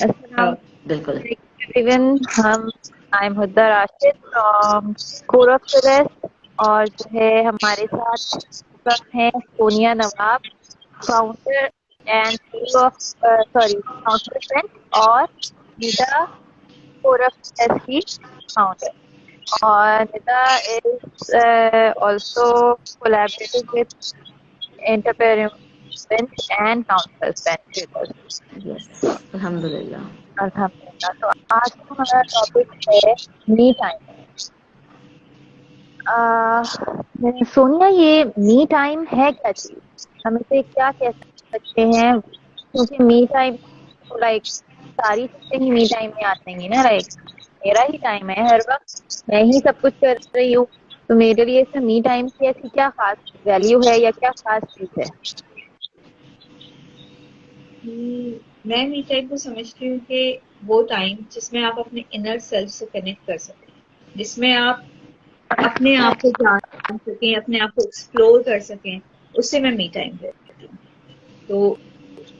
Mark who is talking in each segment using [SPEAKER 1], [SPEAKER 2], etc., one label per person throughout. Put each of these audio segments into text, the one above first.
[SPEAKER 1] अस्सलाम
[SPEAKER 2] बिल्कुल।
[SPEAKER 1] Everyone. I am Huda Rashid from core of Celeste, और जो है हमारे साथ हैं Sonia Nawab, founder and CEO of founder friend, और निदा कोर ऑफ सिलेस्ट की फाउंडर। और Nida is also collaborating with entrepreneurs and counsellors and
[SPEAKER 2] yes, अल्हम्दुलिल्लाह।
[SPEAKER 1] अल्हम्दुलिल्लाह। तो आज का हमारा टॉपिक है मी टाइम। सोनिया, ये मी टाइम है क्या चीज? हम इसे क्या कह सकते हैं? क्योंकि मी टाइम तो लाइक सारी चीजें ही मी टाइम में आती हैं ना। लाइक मेरा ही टाइम है, हर वक्त मैं ही सब कुछ कर रही हूँ, तो मेरे लिए इसमें मी टाइम की ऐसी क्या खास वैल्यू है या क्या खास चीज है?
[SPEAKER 3] मैं मी टाइम को समझती हूँ कि वो टाइम जिसमें आप अपने इनर सेल्फ से कनेक्ट कर सकें, जिसमें आप अपने आप को जान सकें, अपने आप को एक्सप्लोर कर सकें, उससे मैं मी टाइम कहती हूँ। तो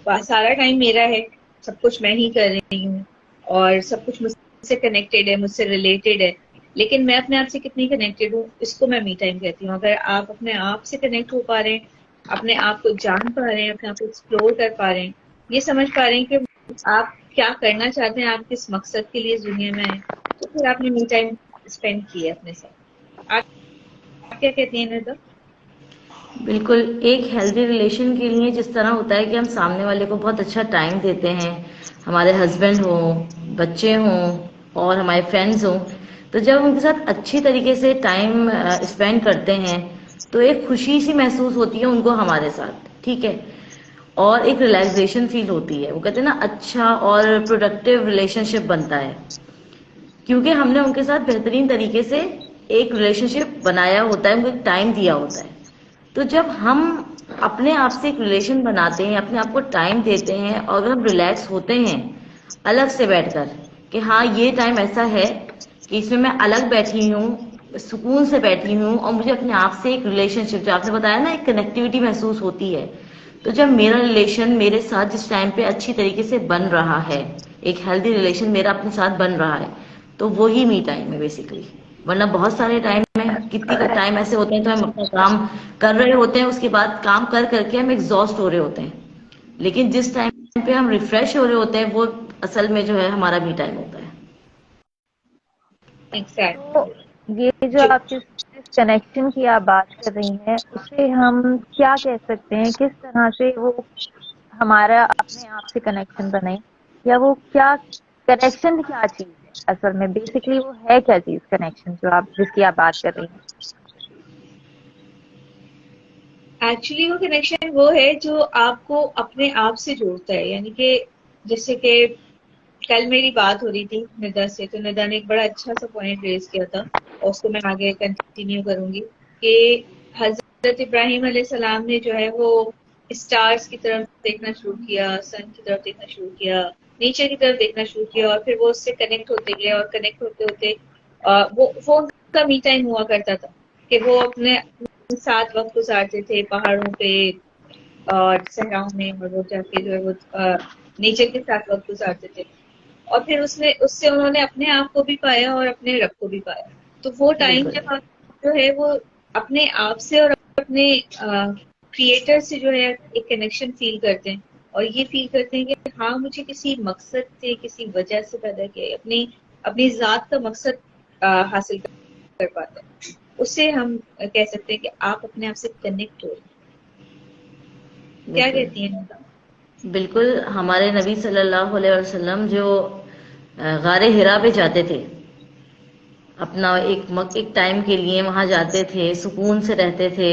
[SPEAKER 3] सारा टाइम मेरा है, सब कुछ मैं ही कर रही हूँ और सब कुछ मुझसे कनेक्टेड है, मुझसे रिलेटेड है, लेकिन मैं अपने आप से कितनी कनेक्टेड हूँ, इसको मैं मी टाइम कहती हूँ। अगर आप अपने आप से कनेक्ट हो पा रहे हैं, अपने आप को जान पा रहे हैं, अपने आप को एक्सप्लोर कर पा रहे हैं, ये समझ पा रहे हैं कि आप क्या करना चाहते हैं, आप किस मकसद के लिए इस दुनिया में आए, तो फिर आपने मी टाइम स्पेंड किया अपने साथ। आप क्या कहती हैं निदा?
[SPEAKER 2] बिल्कुल, एक हेल्दी रिलेशन के लिए जिस तरह होता है कि हम सामने वाले को बहुत अच्छा टाइम देते हैं, हमारे हस्बैंड हों, बच्चे हों और हमारे फ्रेंड्स हों, तो जब उनके साथ अच्छी तरीके से टाइम स्पेंड करते हैं तो एक खुशी सी महसूस होती है उनको हमारे साथ, ठीक है, और एक रिलैक्सेशन फील होती है। वो कहते हैं ना, अच्छा और प्रोडक्टिव रिलेशनशिप बनता है क्योंकि हमने उनके साथ बेहतरीन तरीके से एक रिलेशनशिप बनाया होता है, उनको एक टाइम दिया होता है। तो जब हम अपने आप से एक रिलेशन बनाते हैं, अपने आप को टाइम देते हैं और अगर हम रिलैक्स होते हैं अलग से बैठकर कि हाँ ये टाइम ऐसा है कि इसमें मैं अलग बैठी हूँ, सुकून से बैठी हूँ और मुझे अपने आप से एक रिलेशनशिप, जो आपने बताया ना, एक कनेक्टिविटी महसूस होती है। तो जब मेरा रिलेशन मेरे साथ जिस टाइम पे अच्छी तरीके से बन रहा है, एक हेल्दी रिलेशन मेरा अपने साथ बन रहा है, तो वो ही मी टाइम है बेसिकली। वरना बहुत सारे टाइम में, कितनी का टाइम ऐसे होते हैं तो हम अपना काम कर रहे होते हैं, उसके बाद काम कर करके हम एग्जॉस्ट हो रहे होते हैं, लेकिन जिस टाइम पे हम रिफ्रेश हो रहे होते हैं वो असल में जो है हमारा मी टाइम होता है।
[SPEAKER 3] एग्जैक्टली।
[SPEAKER 1] तो ये जो आप जिस कनेक्शन की आप बात कर रही हैं, उसे हम क्या कह सकते हैं? किस तरह से वो हमारा अपने आप से कनेक्शन बने, या वो क्या कनेक्शन, क्या चीज है असल में? बेसिकली वो है क्या चीज, कनेक्शन जो आप जिसकी आप बात कर रही हैं?
[SPEAKER 3] एक्चुअली वो कनेक्शन वो है जो आपको अपने आप से जोड़ता है। यानी कि जैसे कि कल मेरी बात हो रही थी निदा से, तो निदा ने एक बड़ा अच्छा सा पॉइंट रेज किया था और उसको मैं आगे कंटिन्यू करूंगी कि हजरत इब्राहिम अलैहिस्सलाम ने जो है वो स्टार्स की तरफ देखना शुरू किया, सन की तरफ देखना शुरू किया, नेचर की तरफ देखना शुरू किया, और फिर वो उससे कनेक्ट होते गए और कनेक्ट होते होते वो उनका मी टाइम हुआ करता था कि वो अपने साथ वक्त गुजारते थे पहाड़ों पे और सहराओं में, और वो जाके जो है वो नेचर के साथ वक्त गुजारते थे। और फिर उससे उन्होंने अपने आप को भी पाया और अपने रब को भी पाया। तो वो टाइम
[SPEAKER 2] बिल्कुल
[SPEAKER 3] जब आप जो है वो अपने आप से और अपने क्रिएटर से जो है एक कनेक्शन फील करते हैं, और ये फील करते हैं कि हाँ मुझे किसी मकसद से, किसी वजह से पैदा किया है, अपनी अपनी जात का मकसद हासिल कर पाते हैं, उससे हम कह सकते हैं कि आप अपने आप से कनेक्ट हो रहे हैं। क्या
[SPEAKER 2] बिल्कुल
[SPEAKER 3] कहती हैं?
[SPEAKER 2] बिल्कुल। हमारे नबी सल्लल्लाहु अलैहि वसल्लम जो गारे हिरा पे जाते थे, अपना एक टाइम के लिए वहां जाते थे, सुकून से रहते थे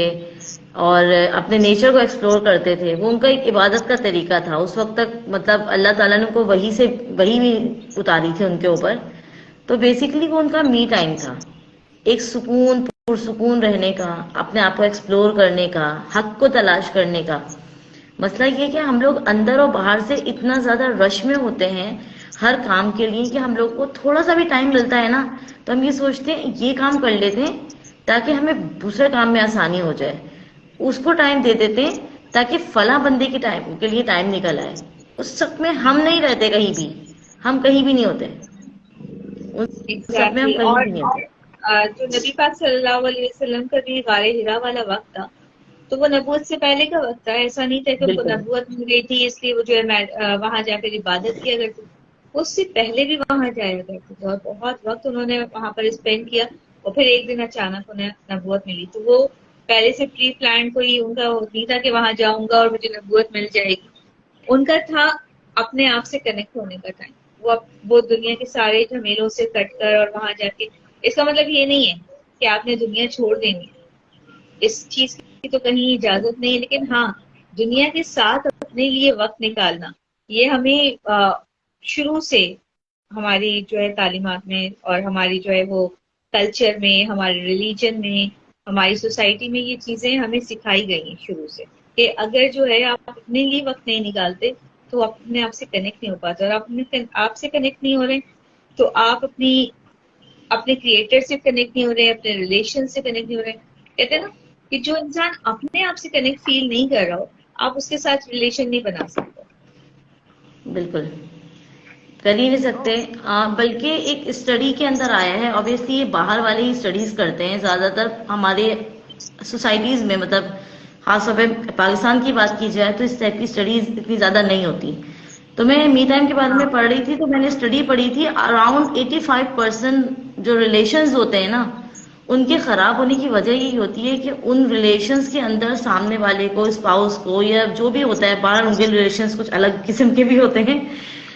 [SPEAKER 2] और अपने नेचर को एक्सप्लोर करते थे। वो उनका एक इबादत का तरीका था उस वक्त तक, मतलब अल्लाह ताला ने उनको वही भी उतारी थी उनके ऊपर। तो बेसिकली वो उनका मी टाइम था, एक सुकून, पुरसुकून रहने का, अपने आप को एक्सप्लोर करने का, हक को तलाश करने का। मसला ये है कि हम लोग अंदर और बाहर से इतना ज्यादा रश में होते हैं हर काम के लिए कि हम लोग को थोड़ा सा भी टाइम मिलता है ना, तो हम ये सोचते हैं ये काम कर लेते हैं ताकि हमें दूसरे काम में आसानी हो जाए, उसको टाइम दे देते हैं ताकि फला बंदे की टाइम के लिए टाइम निकल आए। उस सब में हम नहीं रहते कहीं भी, हम कहीं भी नहीं होते, उन सब में हम
[SPEAKER 3] एग्जैक्टली
[SPEAKER 2] कहीं
[SPEAKER 3] और
[SPEAKER 2] भी नहीं होते।
[SPEAKER 3] जो नबी पाक सल्लल्लाहु अलैहि वसल्लम का भी गारे हिरा वाला वक्त था, तो वो नबूवत से पहले का वक्त था। ऐसा नहीं था कि उनको
[SPEAKER 2] बिल्कुल
[SPEAKER 3] नबूवत मिल गई थी इसलिए वो जो है वहां जाकर इबादत किया करते, वो उससे पहले भी वहां जाया करते थे और बहुत वक्त उन्होंने वहां पर स्पेंड किया और फिर एक दिन अचानक उन्हें नबूवत मिली। तो वो पहले से प्री प्लान कोई उनका नहीं था कि वहां जाऊंगा और मुझे नबूवत मिल जाएगी। उनका था अपने आप से कनेक्ट होने का टाइम। वो दुनिया के सारे झमेलों से कटकर और वहां जाके, इसका मतलब ये नहीं है कि आपने दुनिया छोड़ देनी है, इस चीज की तो कहीं इजाजत नहीं है, लेकिन हाँ, दुनिया के साथ अपने लिए वक्त निकालना, ये हमें शुरू से हमारी जो है तालीमात में और हमारी जो है वो कल्चर में, हमारे रिलीजन में, हमारी सोसाइटी में ये चीजें हमें सिखाई गई हैं शुरू से कि अगर जो है आप अपने लिए वक्त नहीं निकालते तो आप अपने आप से कनेक्ट नहीं हो पाते, और आप अपने आप से कनेक्ट नहीं हो रहे तो आप अपने क्रिएटर से कनेक्ट नहीं हो रहे, अपने रिलेशन से कनेक्ट नहीं हो रहे। कहते हैं ना कि जो इंसान अपने आप से कनेक्ट फील नहीं कर रहा हो, आप उसके साथ रिलेशन नहीं बना सकते।
[SPEAKER 2] बिल्कुल कर ही नहीं सकते। बल्कि एक स्टडी के अंदर आया है, ऑब्वियसली ये बाहर वाले ही स्टडीज करते हैं ज्यादातर, हमारे सोसाइटीज में मतलब खासतौर पे पाकिस्तान की बात की जाए तो इस टाइप की स्टडीज इतनी ज्यादा नहीं होती। तो मैं मी टाइम के बारे में पढ़ रही थी, तो मैंने स्टडी पढ़ी थी अराउंड 85% जो रिलेशंस होते हैं ना, उनके खराब होने की वजह यही होती है कि उन रिलेशंस के अंदर सामने वाले को, स्पाउस को, या जो भी होता है, बाहर उनके रिलेशंस कुछ अलग किस्म के भी होते हैं,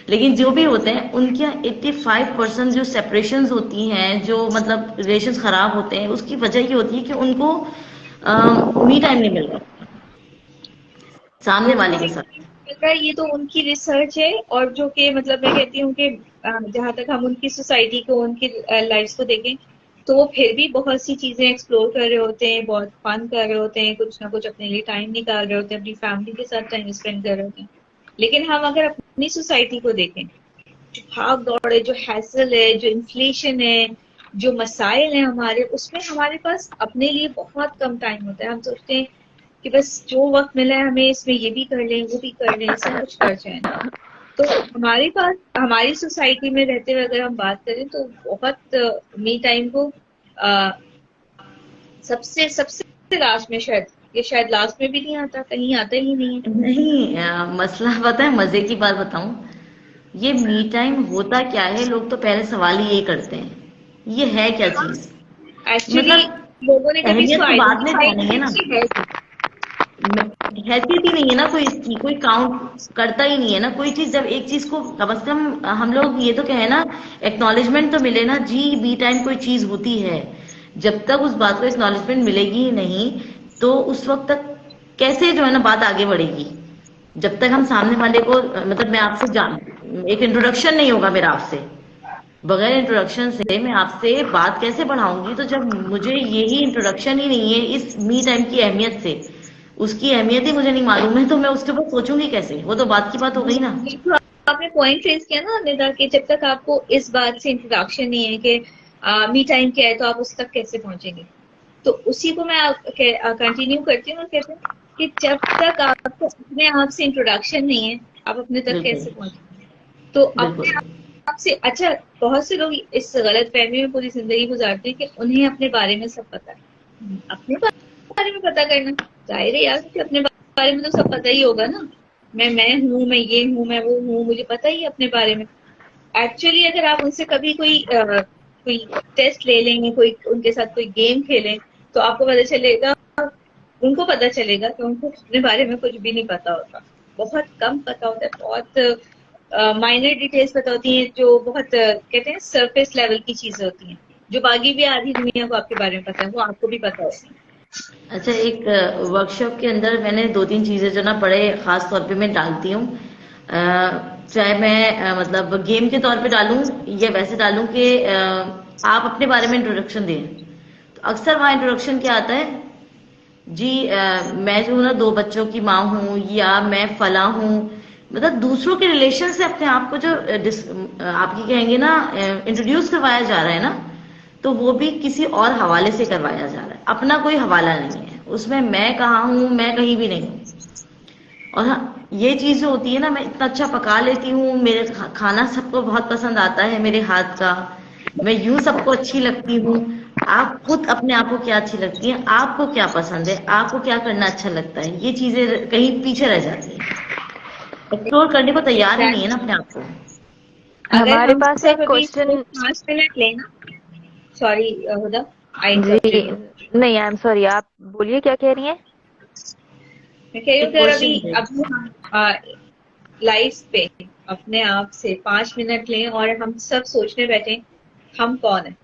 [SPEAKER 2] लेकिन जो भी होते हैं उनके 85% जो सेपरेशंस होती हैं, जो मतलब रिलेशंस खराब होते हैं, उसकी वजह ये होती है कि उनको मी टाइम नहीं मिल रहा सामने
[SPEAKER 3] उनको
[SPEAKER 2] वाले के
[SPEAKER 3] भी
[SPEAKER 2] साथ।
[SPEAKER 3] मिल रहा है, ये तो उनकी रिसर्च है। और जो कि मतलब मैं कहती हूँ कि जहां तक हम उनकी सोसाइटी को, उनकी लाइफ को देखें, तो वो फिर भी बहुत सी चीजें एक्सप्लोर कर रहे होते हैं, बहुत फन कर रहे होते हैं, कुछ ना कुछ अपने लिए टाइम निकाल रहे होते हैं, अपनी फैमिली के साथ टाइम स्पेंड कर रहे होते हैं। लेकिन हम अगर अपनी सोसाइटी को देखें, जो भाग दौड़ है, जो हैसल है, जो इन्फ्लेशन है, जो मसाइल है हमारे, उसमें हमारे पास अपने लिए बहुत कम टाइम होता है। हम सोचते हैं कि बस जो वक्त मिला है हमें इसमें ये भी कर लें, वो भी कर लें, सब कुछ कर जाए। तो हमारे पास, हमारी सोसाइटी में रहते हुए अगर हम बात करें तो बहुत मी टाइम को आ, सबसे सबसे लास्ट में, शायद लास्ट में भी नहीं आता, कहीं आता ही नहीं है।
[SPEAKER 2] नहीं, मसला पता है, मजे की बात बताऊं, ये मी टाइम होता क्या है, लोग तो पहले सवाल ही यही करते हैं, ये है क्या चीज।
[SPEAKER 3] एक्चुअली
[SPEAKER 2] मतलब
[SPEAKER 3] लोगों ने कभी इसको
[SPEAKER 2] अहमियत तो बाद में
[SPEAKER 3] आइडेंटिफाई
[SPEAKER 2] जानी
[SPEAKER 3] नहीं
[SPEAKER 2] है
[SPEAKER 3] किया
[SPEAKER 2] ना,
[SPEAKER 3] कि है क्या।
[SPEAKER 2] हैसियत ही नहीं है ना कोई इसकी, कोई काउंट करता ही नहीं है ना कोई चीज। जब एक चीज को कम से कम हम लोग ये तो कहें ना, एक्नॉलेजमेंट तो मिले ना, जी बी टाइम कोई चीज होती है। जब तक उस बात को एक्नॉलेजमेंट मिलेगी ही नहीं, तो उस वक्त तक कैसे जो है ना बात आगे बढ़ेगी। जब तक हम सामने वाले को मतलब मैं आपसे जान, एक इंट्रोडक्शन नहीं होगा मेरा आपसे, बगैर इंट्रोडक्शन से मैं आपसे बात कैसे बढ़ाऊंगी। तो जब मुझे यही इंट्रोडक्शन ही नहीं है इस मी टाइम की अहमियत से, उसकी अहमियत ही मुझे नहीं मालूम है, तो मैं उसके ऊपर सोचूंगी कैसे। वो तो बात की बात हो गई ना।
[SPEAKER 3] ये तो आपने पॉइंट रेज किया ना निदा, कि जब तक आपको इस बात से इंट्रोडक्शन नहीं है कि मी टाइम क्या है, तो आप उस तक कैसे पहुंचेंगे। तो उसी को मैं कंटिन्यू करती हूँ और कहते हैं कि जब तक आपको अपने आप से इंट्रोडक्शन नहीं है, आप अपने तक
[SPEAKER 2] बिल्कुल
[SPEAKER 3] कैसे पहुंचेंगे। तो अपने
[SPEAKER 2] बिल्कुल
[SPEAKER 3] आप से, अच्छा, बहुत से लोग इस गलत फहमी में पूरी जिंदगी गुजारते हैं कि उन्हें अपने बारे में सब पता है। अपने बारे में पता करना जाहिर है यार, कि अपने बारे में तो सब पता ही होगा ना। मैं हूँ, मैं ये हूँ, मैं वो हूँ, मुझे पता ही है अपने बारे में। एक्चुअली अगर आप उनसे कभी कोई टेस्ट ले लेंगे, कोई उनके साथ कोई गेम खेलें, तो आपको पता चलेगा, उनको पता चलेगा कि उनको अपने बारे में कुछ भी नहीं पता होता। बहुत कम पता होता है, बहुत माइनर डिटेल्स पता होती हैं, जो बहुत कहते हैं सरफेस लेवल की चीजें होती हैं, जो बाकी भी आधी दुनिया को आपके बारे में पता है, वो आपको भी पता होती है।
[SPEAKER 2] अच्छा, एक वर्कशॉप के अंदर मैंने दो तीन चीजें जो ना बड़े खास तौर पे मैं डालती हूँ। चाहे मैं मतलब गेम के तौर पे डालूं या वैसे डालूं कि आप अपने बारे में इंट्रोडक्शन दें, तो अक्सर वहाँ इंट्रोडक्शन क्या आता है, जी मैं जो हूँ ना 2 बच्चों की माँ हूँ, या मैं फला हूँ। मतलब दूसरों के रिलेशन से अपने आप को जो आपकी कहेंगे ना इंट्रोड्यूस करवाया जा रहा है ना, तो वो भी किसी और हवाले से करवाया जा रहा है, अपना कोई हवाला नहीं है उसमें। मैं कहाँ हूँ, मैं कहीं भी नहीं हूँ। और हाँ, ये चीज जो होती है ना, मैं इतना अच्छा पका लेती हूँ, मेरे खाना सबको बहुत पसंद आता है मेरे हाथ का, मैं यूं सबको अच्छी लगती हूँ। आप खुद अपने आप को क्या अच्छी लगती है, आपको क्या पसंद है, आपको क्या करना अच्छा लगता है, ये चीजें कहीं पीछे रह जाती है, एक्सप्लोर करने को तैयार ही नहीं है ना
[SPEAKER 3] Exactly.
[SPEAKER 2] अपने आप को।
[SPEAKER 3] अगर
[SPEAKER 1] हमारे
[SPEAKER 3] हम
[SPEAKER 1] पास
[SPEAKER 3] सब
[SPEAKER 1] एक
[SPEAKER 3] अभी
[SPEAKER 1] क्वेश्चन।
[SPEAKER 3] 5 मिनट लेना, सॉरी हुदा, आई
[SPEAKER 1] जी,
[SPEAKER 3] इंटरप्टेड यू।
[SPEAKER 1] नहीं, आई एम सॉरी, आप बोलिए क्या कह रही हैं।
[SPEAKER 3] मैं कह रही हूँ
[SPEAKER 2] एक
[SPEAKER 3] कि अगर
[SPEAKER 2] क्वेश्चन
[SPEAKER 3] अभी
[SPEAKER 2] है।
[SPEAKER 3] अभी हम लाइफ पे अपने आप से 5 मिनट लें और हम सब सोचने बैठे हम कौन है,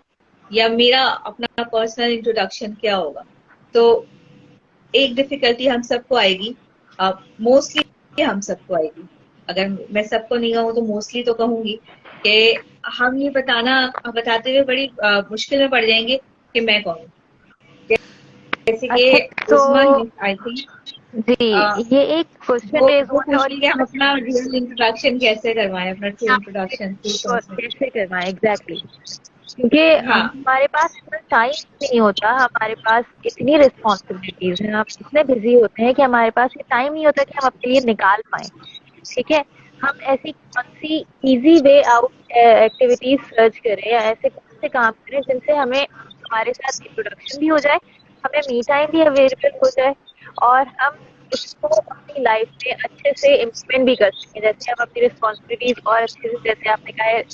[SPEAKER 3] या मेरा अपना पर्सनल इंट्रोडक्शन क्या होगा, तो एक डिफिकल्टी हम सबको आएगी, मोस्टली हम सबको आएगी। अगर मैं सबको नहीं कहूँ तो मोस्टली तो कहूंगी कि हम ये बताते हुए बड़ी मुश्किल में पड़ जाएंगे कि मैं कौन हूँ। जैसे कि
[SPEAKER 1] अच्छा, तो
[SPEAKER 3] उस्मा है, आई थिंक
[SPEAKER 1] जी, ये एक क्वेश्चन रेज
[SPEAKER 3] वो
[SPEAKER 1] हुआ है
[SPEAKER 3] पूछ
[SPEAKER 1] और
[SPEAKER 3] रही कि हम अपना रियल इंट्रोडक्शन कैसे करवाएं, अपना ट्रू इंट्रोडक्शन ट्रू पर्सन।
[SPEAKER 1] कैसे करना है एग्जैक्टली, क्योंकि
[SPEAKER 3] हाँ,
[SPEAKER 1] हमारे पास इतना टाइम नहीं होता, हमारे पास इतनी रिस्पॉन्सिबिलिटीज हैं, हम इतने बिजी होते हैं कि हमारे पास ये टाइम नहीं होता कि हम अपने लिए निकाल पाए। ठीक है, हम ऐसी कौन सी easy way out activities search करें या ऐसे कौन से काम करें जिनसे हमें हमारे साथ इंट्रोडक्शन भी हो जाए, हमें मी टाइम भी अवेलेबल हो जाए, और हम उसको अपनी लाइफ में अच्छे से इम्प्लीमेंट भी कर सकें। जैसे हम अपनी रिस्पॉन्सिबिलिटीज और अच्छे से, जैसे आपने कहा है,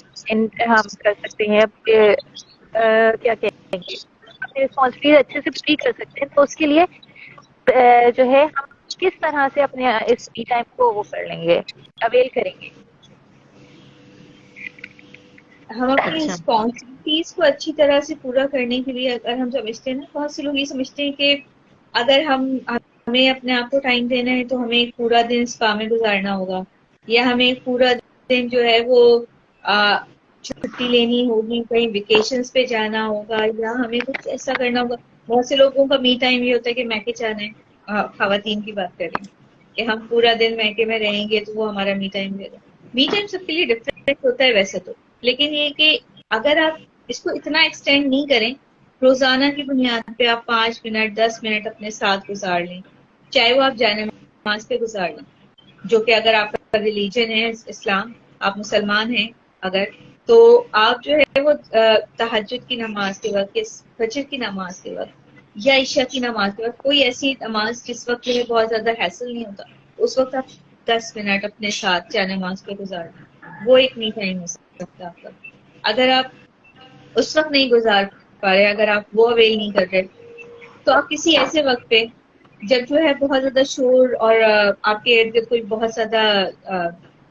[SPEAKER 1] हम कर सकते हैं अपने क्या कहेंगे, अपनी रिस्पॉन्सिबिलिटीज अच्छे से पूरी कर सकते हैं। तो उसके लिए जो है हम किस तरह से अपने इस फ्री टाइम को वो कर लेंगे, अवेल करेंगे।
[SPEAKER 3] हम अपनी
[SPEAKER 2] अच्छा।
[SPEAKER 3] रिस्पॉन्सिबिलिटीज को अच्छी तरह से पूरा करने के लिए अगर हम समझते हैं ना, बहुत से लोग ये समझते हैं कि अगर हमें अपने आप को टाइम देना है तो हमें एक पूरा दिन स्पा में गुजारना होगा, या हमें एक पूरा दिन जो है वो आ, छुट्टी लेनी होगी, कहीं वेकेशंस पे जाना होगा, या हमें कुछ ऐसा करना होगा। बहुत से लोगों का मी टाइम ये होता है कि मैके जाना है, खवातीन की बात करें कि हम पूरा दिन मैके में रहेंगे तो वो हमारा मी टाइम देगा। मी टाइम सबके लिए डिफरेंट होता है वैसे तो, लेकिन ये कि अगर आप इसको इतना एक्सटेंड नहीं करें, रोजाना की बुनियाद पे आप 5 मिनट 10 मिनट अपने साथ गुजार लें, चाहे वो आप जाने नमाज पे गुजार लें, जो कि अगर आपका रिलीजन है इस्लाम, आप मुसलमान हैं अगर, तो आप जो है वो तहज्जुद की नमाज के वक्त, फजर की नमाज के वक्त, या ईशा की नमाज के वक्त, कोई ऐसी नमाज जिस वक्त में बहुत ज्यादा हैसल नहीं होता, उस वक्त आप 10 मिनट अपने साथ जाने नमाज पे गुजार लें। वो एक मी टाइम हो सकता है आपका। अगर आप उस वक्त नहीं गुजार पा रहे, अगर आप वो अवेल नहीं कर रहे, तो आप किसी ऐसे वक्त पे जब जो है बहुत ज्यादा शोर और आपके इर्द गिर्द कोई बहुत ज्यादा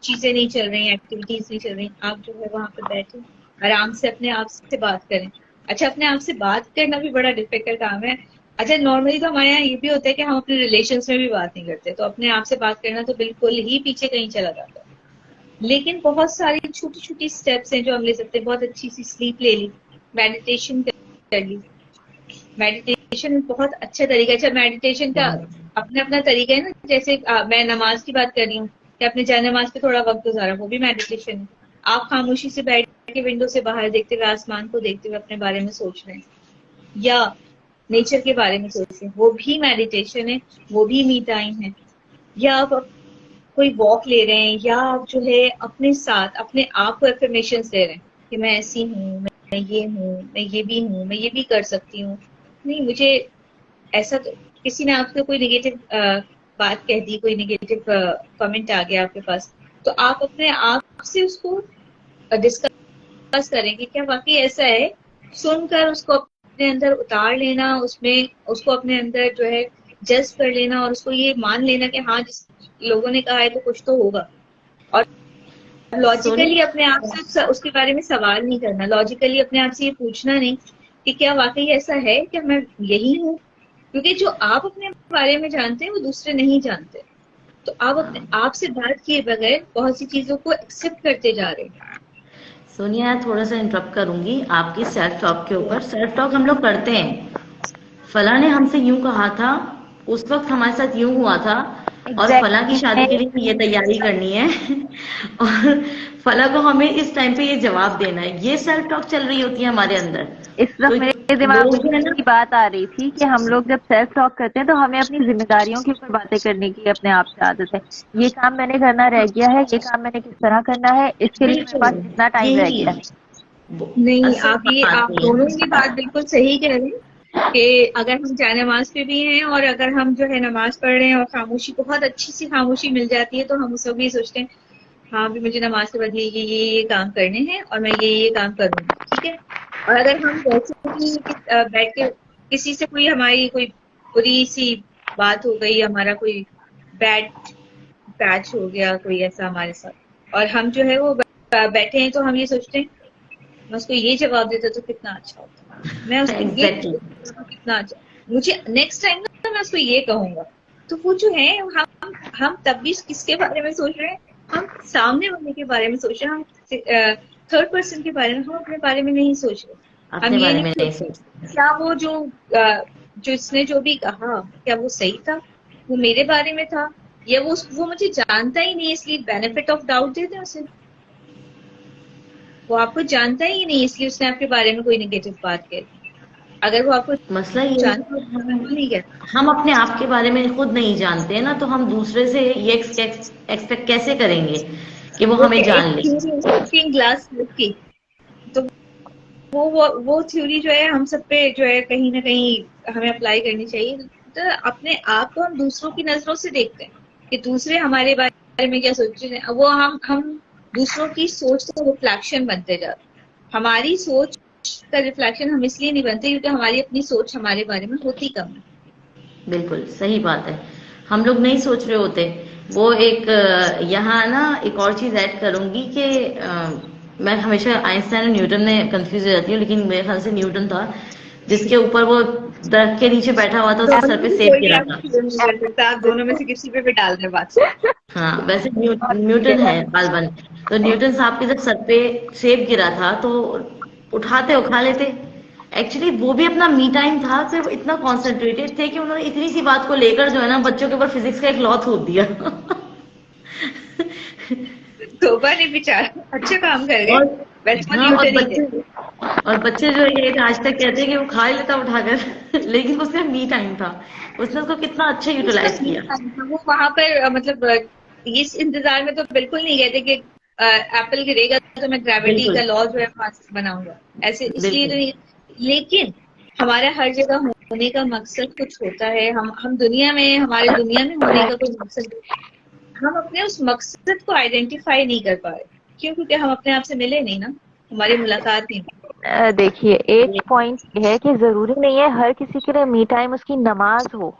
[SPEAKER 3] चीजें नहीं चल रही, एक्टिविटीज नहीं चल रही, आप जो है वहां पे बैठे आराम से अपने आप से बात करें। अच्छा, अपने आप से बात करना भी बड़ा डिफिकल्ट काम है। अच्छा, नॉर्मली तो हमारे यहाँ ये भी होता है कि हम अपने रिलेशन में भी बात नहीं करते, तो अपने आप से बात करना तो बिल्कुल ही पीछे कहीं चला जाता है। लेकिन बहुत सारी छोटी छोटी स्टेप्स हैं जो हम ले सकते हैं। बहुत अच्छी सी स्लीप ले ली, मेडिटेशन कर ली। मेडिटेशन बहुत अच्छा तरीका है। अच्छा, मेडिटेशन का
[SPEAKER 2] बहुत।
[SPEAKER 3] अपना अपना तरीका है ना, जैसे मैं नमाज की बात कर रही हूँ कि अपने जाए नमाज पे थोड़ा वक्त गुजारा, वो भी मेडिटेशन है। आप खामोशी से बैठ के विंडो से बाहर देखते हुए, आसमान को देखते हुए अपने बारे में सोच रहे हैं, या नेचर के बारे में सोच रहे हैं, वो भी मेडिटेशन है, वो भी मी टाइम है। या आप कोई वॉक ले रहे हैं, या आप जो है अपने साथ अपने आप को एफर्मेशन दे रहे हैं कि मैं ऐसी हूँ, मैं ये हूँ, मैं ये भी हूँ, मैं ये भी कर सकती हूँ। नहीं, मुझे ऐसा तो, किसी ने आपको कोई निगेटिव बात कह दी, कोई निगेटिव कमेंट आ गया आपके पास, तो आप अपने आप से उसको डिस्कस करें कि क्या वाकई ऐसा है, सुनकर उसको अपने अंदर उतार लेना, उसमें उसको अपने अंदर जो है जज्ब कर लेना, और उसको ये मान लेना कि हाँ, जिस लोगों ने कहा है तो कुछ तो होगा। और लॉजिकली
[SPEAKER 2] सोनिया।
[SPEAKER 3] अपने आप से उसके बारे में सवाल नहीं करना, लॉजिकली अपने आप से ये पूछना नहीं कि क्या वाकई ऐसा है, क्या मैं यही हूँ। क्योंकि जो आप अपने बारे में जानते हैं वो दूसरे नहीं जानते, तो आप अपने आप से बात किए बगैर बहुत सी चीजों को एक्सेप्ट करते जा रहे हैं।
[SPEAKER 2] सोनिया, थोड़ा सा इंटरप्ट करूंगी आपकी सेल्फ टॉक के ऊपर। सेल्फ टॉक हम लोग करते हैं, फला ने हमसे यूं कहा था, उस वक्त हमारे साथ यूं हुआ था, और फला की शादी के लिए ये तैयारी करनी है और फला को हमें इस टाइम पे ये जवाब देना है, ये सेल्फ टॉक चल रही होती है हमारे अंदर।
[SPEAKER 1] इस
[SPEAKER 2] तो
[SPEAKER 1] वक्त मेरे मेरे दिमाग
[SPEAKER 2] लोग जो है
[SPEAKER 1] में
[SPEAKER 2] ना,
[SPEAKER 1] की बात आ रही थी कि हम लोग जब सेल्फ टॉक करते हैं तो हमें अपनी जिम्मेदारियों के ऊपर बातें करने की अपने आप से आदत है। ये काम मैंने करना रह गया है, ये काम मैंने किस तरह करना है, इसके लिए मेरे पास
[SPEAKER 2] बिल्कुल
[SPEAKER 1] कितना टाइम रह
[SPEAKER 2] यही
[SPEAKER 1] गया है।
[SPEAKER 3] नहीं,
[SPEAKER 2] असल
[SPEAKER 3] आप
[SPEAKER 2] बात है
[SPEAKER 3] दोनों
[SPEAKER 2] ये।
[SPEAKER 3] की बात बिल्कुल सही कह रहे हैं कि अगर हम जाए नमाज पे भी हैं और अगर हम जो है नमाज पढ़ रहे हैं और खामोशी, बहुत अच्छी सी खामोशी मिल जाती है, तो हम उस वक्त भी सोचते हैं हाँ भी मुझे नमाज के बाद ये काम करने हैं और मैं ये काम करूंगी, ठीक है। और अगर हम वैसे भी बैठ के किसी से कोई हमारी कोई बुरी सी बात हो गई, हमारा कोई बैड पैच हो गया कोई ऐसा हमारे साथ, और हम जो है वो बैठे हैं, तो हम ये सोचते हैं मैं उसको ये जवाब देता तो कितना अच्छा होता, मैं उसको ये
[SPEAKER 2] एग्जैक्टली।
[SPEAKER 3] देता तो कितना अच्छा, मुझे नेक्स्ट टाइम ना मैं उसको ये कहूंगा। तो वो जो है हम तब भी किसके बारे में सोच रहे हैं, हम सामने वाले के बारे में सोच रहे हैं, हम थर्ड पर्सन के बारे में, हम अपने बारे में नहीं सोच रहे। हम
[SPEAKER 2] अपने
[SPEAKER 3] ये
[SPEAKER 2] बारे
[SPEAKER 3] नहीं
[SPEAKER 2] में नहीं
[SPEAKER 3] सोच
[SPEAKER 2] सोचते।
[SPEAKER 3] रहे क्या वो जो इसने जो भी कहा क्या वो सही था, वो मेरे बारे में था, या वो मुझे जानता ही नहीं इसलिए बेनिफिट ऑफ डाउट देते हैं उसे। वो आपको जानता ही नहीं इसलिए उसने आपके बारे में कोई नेगेटिव बात कह दी। अगर वो आपको
[SPEAKER 2] मसला ये है
[SPEAKER 3] जानता तो बिल्कुल नहीं कहता।
[SPEAKER 2] हम अपने आप के बारे में खुद नहीं जानते हैं ना, तो हम दूसरे से ये एक्सपेक्ट कैसे करेंगे कि वो
[SPEAKER 3] वो
[SPEAKER 2] हमें
[SPEAKER 3] एक
[SPEAKER 2] जान ले।
[SPEAKER 3] थ्योरी है लुकिंग ग्लास की, तो वो थ्योरी जो है हम सब पे जो है कहीं ना कहीं हमें अप्लाई करनी चाहिए। तो अपने आप को हम दूसरों की नजरों से देखते हैं कि दूसरे हमारे बारे में क्या सोच रहे हैं, वो हम दूसरों की सोच का रिफ्लेक्शन बनते जाते हैं। हमारी सोच का रिफ्लेक्शन हम इसलिए नहीं बनते क्योंकि हमारी अपनी सोच हमारे बारे में होती कम है।
[SPEAKER 2] बिल्कुल सही बात है, हम लोग नहीं सोच रहे होते। वो एक यहाँ ना एक और चीज ऐड करूंगी कि मैं हमेशा आइंस्टाइन और न्यूटन ने कंफ्यूज हो जाती हूँ, लेकिन मेरे ख्याल से न्यूटन था जिसके ऊपर वो दरख्त के नीचे बैठा हुआ था, उसके
[SPEAKER 3] दोनों
[SPEAKER 2] सर पे
[SPEAKER 3] में
[SPEAKER 2] सेब
[SPEAKER 3] कोई भी
[SPEAKER 2] गिरा
[SPEAKER 3] आपको
[SPEAKER 2] था।
[SPEAKER 3] क्लियर नहीं कर सकता, आप दोनों में से किसी पे भी डाल दें बात।
[SPEAKER 2] हाँ वैसे न्यूटन है गालबन। तो न्यूटन साहब के जब सर पे सेब गिरा था तो उठाते उठा लेते। एक्चुअली वो भी अपना मी टाइम था, सिर्फ इतना कॉन्सेंट्रेटेड थे कि उन्होंने इतनी सी बात को लेकर जो है ना बच्चों के ऊपर फिजिक्स का एक लॉ थोप दिया।
[SPEAKER 3] तोबा नहीं, बेचारा अच्छा काम कर गए।
[SPEAKER 2] और
[SPEAKER 3] वैसे वो
[SPEAKER 2] हाँ,
[SPEAKER 3] न्यूटन ही थे।
[SPEAKER 2] और बच्चे जो है ये आज तक कहते हैं कि वो खा ही लेता उठाकर। लेकिन उसका मी टाइम था, उसने उसको कितना अच्छा
[SPEAKER 3] उसका
[SPEAKER 2] यूटिलाइज
[SPEAKER 3] नहीं
[SPEAKER 2] किया।
[SPEAKER 3] था, वो वहां पर मतलब इस इंतजार में तो बिल्कुल नहीं कहते कि एप्पल गिरेगा तो मैं ग्रेविटी
[SPEAKER 2] बिल्कुल
[SPEAKER 3] का लॉ जो है पास बनाऊंगा, ऐसे इसलिए तो
[SPEAKER 2] बिल्कुल।
[SPEAKER 3] नहीं। लेकिन हमारा हर जगह होने का मकसद कुछ होता है, हम दुनिया में, हमारे दुनिया में होने का कोई मकसद, हम अपने उस मकसद को आइडेंटिफाई नहीं कर पा रहे। क्यों? क्योंकि हम अपने आप से मिले नहीं ना, हमारी मुलाकात नहीं हुई।
[SPEAKER 1] देखिए, एक पॉइंट ये है कि जरूरी नहीं है हर किसी के लिए मी टाइम उसकी नमाज हो,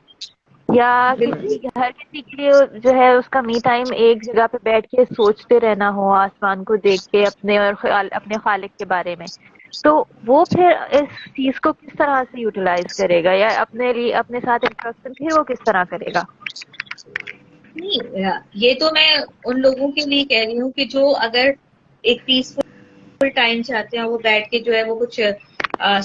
[SPEAKER 1] या
[SPEAKER 3] बिल्कुल।
[SPEAKER 1] किसी हर किसी के लिए जो है उसका मी टाइम एक जगह पे बैठ के सोचते रहना हो, आसमान को देख के अपने और अपने खालिक के बारे में। तो वो फिर इस चीज को किस तरह से यूटिलाइज करेगा, या अपने लिए अपने साथ इंटरेक्शन फिर वो किस तरह करेगा।
[SPEAKER 3] नहीं, ये तो मैं उन लोगों के लिए कह रही हूँ कि जो अगर एक पीसफुल टाइम चाहते हैं, वो बैठ के जो है वो कुछ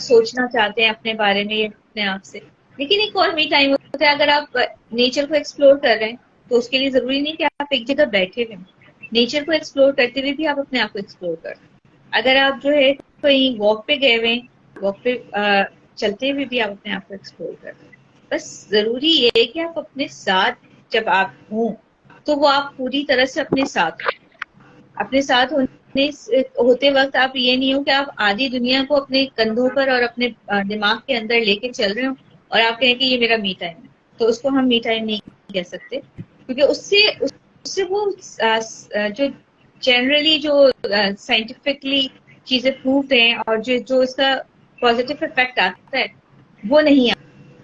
[SPEAKER 3] सोचना चाहते हैं अपने बारे में या अपने आप से। लेकिन एक और मी टाइम होता है, अगर आप नेचर को एक्सप्लोर कर रहे हैं तो उसके लिए जरूरी नहीं कि आप एक जगह बैठे हुए। नेचर को एक्सप्लोर करते हुए भी आप अपने आप को एक्सप्लोर कर रहे हैं। अगर आप जो है कहीं वॉक पे गए हुए, वॉक पे चलते हुए भी आप अपने आप को एक्सप्लोर कर रहे हैं। बस जरूरी ये है कि आप अपने साथ जब आप हों तो वो आप पूरी तरह से अपने साथ होते वक्त आप ये नहीं हो कि आप आधी दुनिया को अपने कंधों पर और अपने दिमाग के अंदर लेके चल रहे हो और आप कहें कि ये मेरा मी टाइम है। तो उसको हम मी टाइम नहीं कह सकते, क्योंकि उससे वो जो जनरली जो साइंटिफिकली चीजें प्रूव्ड हैं और जो जो इसका पॉजिटिव इफेक्ट आता है वो नहीं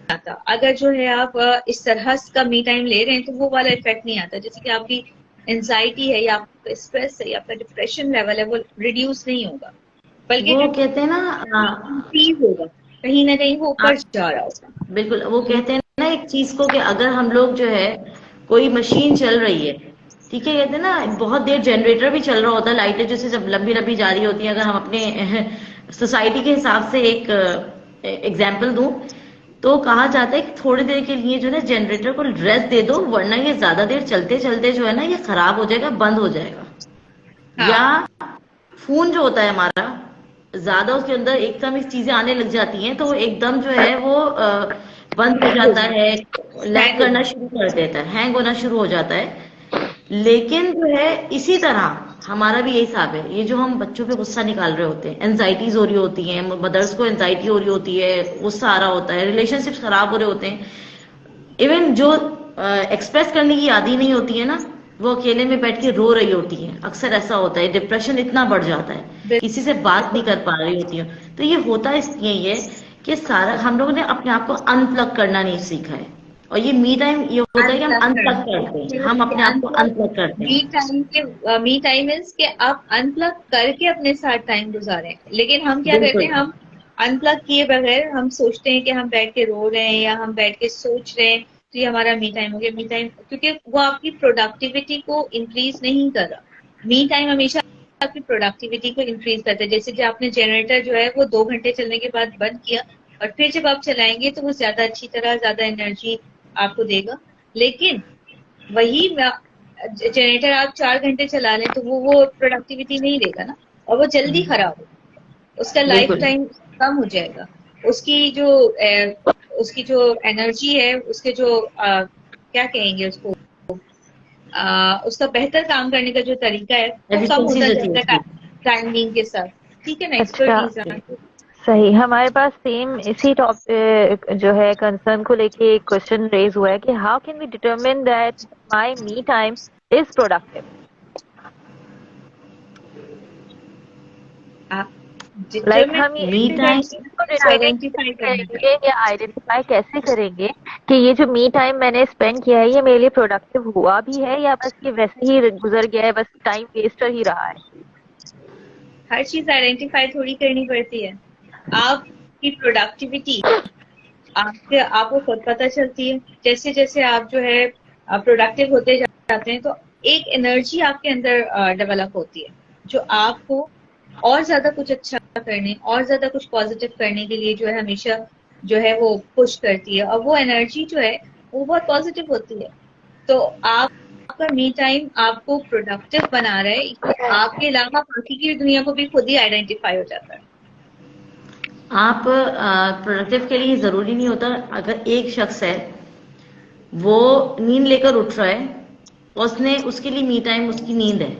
[SPEAKER 3] आता। अगर जो है आप इस तरह का मी टाइम ले रहे हैं तो वो वाला इफेक्ट नहीं आता। जैसे कि आपकी एंजाइटी है या आपका स्ट्रेस है या आपका डिप्रेशन लेवल है, वो रिड्यूस नहीं होगा, बल्कि
[SPEAKER 2] वो कहते हैं ना
[SPEAKER 3] इंक्रीज होगा, कहीं ना कहीं वो ऊपर
[SPEAKER 2] आप
[SPEAKER 3] जा रहा होगा।
[SPEAKER 2] बिल्कुल वो कहते हैं ना एक चीज को कि अगर हम लोग जो है कोई मशीन चल रही है, ठीक है, कहते हैं ना बहुत देर जनरेटर भी चल रहा होता है, लाइटें जैसे जब लंबी लंबी जा रही होती हैं, अगर हम अपने सोसाइटी के हिसाब से एक एग्जाम्पल दूं तो कहा जाता है कि थोड़ी देर के लिए जो है जनरेटर को रेस्ट दे दो, वरना ये ज्यादा देर चलते चलते जो है ना ये खराब हो जाएगा, बंद हो जाएगा। या
[SPEAKER 3] हाँ,
[SPEAKER 2] फोन जो होता है हमारा, ज्यादा उसके अंदर एकदम इस चीजें आने लग जाती हैं तो वो एकदम जो है वो बंद हो जाता है, लैग करना शुरू कर देता है, हैंग होना शुरू हो जाता है। लेकिन जो है इसी तरह हमारा भी यही हिसाब है, ये जो हम बच्चों पे गुस्सा निकाल रहे होते हैं, एंजाइटीज हो रही होती हैं, मदर्स को एंजाइटी हो रही होती है, गुस्सा आ रहा होता है, रिलेशनशिप्स खराब हो रहे होते हैं, इवन जो एक्सप्रेस करने की आदि नहीं होती है ना, वो अकेले में बैठ के रो रही होती है, अक्सर ऐसा होता है, डिप्रेशन इतना बढ़ जाता है, किसी से बात नहीं कर पा रही होती है। तो ये होता इसलिए ही है कि सारा हम लोगों ने अपने आप को अनप्लग करना नहीं सीखा है, और ये मी टाइम ये होता है कि हम अनप्लग करते हैं, हम अपने आप को अनप्लग करते हैं।
[SPEAKER 3] मी टाइम मीन्स कि आप अनप्लग करके अपने साथ टाइम गुजारें, लेकिन हम क्या करते
[SPEAKER 2] बिल्कुल
[SPEAKER 3] हैं, हम अनप्लग किए बगैर हम सोचते हैं कि हम बैठ के रो रहे हैं या हम बैठ के सोच रहे हैं, तो ये हमारा मी टाइम हो गया। मी टाइम क्योंकि वो आपकी प्रोडक्टिविटी को इंक्रीज नहीं कर रहा। मी टाइम हमेशा आपकी प्रोडक्टिविटी को इंक्रीज करता है। जैसे जो आपने जनरेटर जो है वो 2 घंटे चलने के बाद बंद किया और फिर जब आप चलाएंगे तो वो ज्यादा अच्छी तरह ज्यादा एनर्जी आपको देगा। लेकिन वही जनरेटर आप 4 घंटे चला लें तो वो प्रोडक्टिविटी नहीं देगा ना, और वो जल्दी खराब हो, उसका लाइफ
[SPEAKER 2] बिल्कुल
[SPEAKER 3] टाइम कम हो जाएगा। उसकी जो एनर्जी है, उसके जो क्या कहेंगे उसको, उसका बेहतर काम करने का जो तरीका है वो कम
[SPEAKER 2] एफिशिएंसी
[SPEAKER 3] होता
[SPEAKER 2] जो थी
[SPEAKER 3] जाएगा
[SPEAKER 2] उसकी।
[SPEAKER 3] टाइमिंग के साथ। ठीक है ना,
[SPEAKER 1] अच्छा,
[SPEAKER 3] एक्सपर्टीज।
[SPEAKER 1] सही। हमारे पास सेम इसी टॉपिक जो है कंसर्न को लेके एक क्वेश्चन रेज हुआ है कि how can we determine that my me time is productive.
[SPEAKER 3] आप
[SPEAKER 1] लाइक हम
[SPEAKER 2] मी टाइम
[SPEAKER 3] आइडेंटिफाई करना
[SPEAKER 1] करेंगे या आइडेंटिफाई कैसे करेंगे कि ये जो मी टाइम मैंने स्पेंड किया है ये मेरे लिए प्रोडक्टिव हुआ भी है या बस ये वैसे ही गुजर गया है, बस टाइम वेस्टर ही रहा है।
[SPEAKER 3] हर चीज आइडेंटिफाई थोड़ी करनी पड़ती है। आपकी प्रोडक्टिविटी आपको खुद पता चलती है। जैसे जैसे आप जो है प्रोडक्टिव होते जाते हैं तो एक एनर्जी आपके अंदर डेवलप होती है जो आपको और ज्यादा कुछ अच्छा करने और ज्यादा कुछ पॉजिटिव करने के लिए जो है हमेशा जो है वो पुश करती है, और वो एनर्जी जो है वो बहुत पॉजिटिव होती है। तो आपका मी टाइम आपको प्रोडक्टिव बना रहा है, ये आपके अलावा बाकी की दुनिया को भी खुद ही आइडेंटिफाई हो जाता है।
[SPEAKER 2] आप प्रोडक्टिव के लिए जरूरी नहीं होता, अगर एक शख्स है वो नींद लेकर उठ रहा है, उसने उसके लिए मी टाइम उसकी नींद है,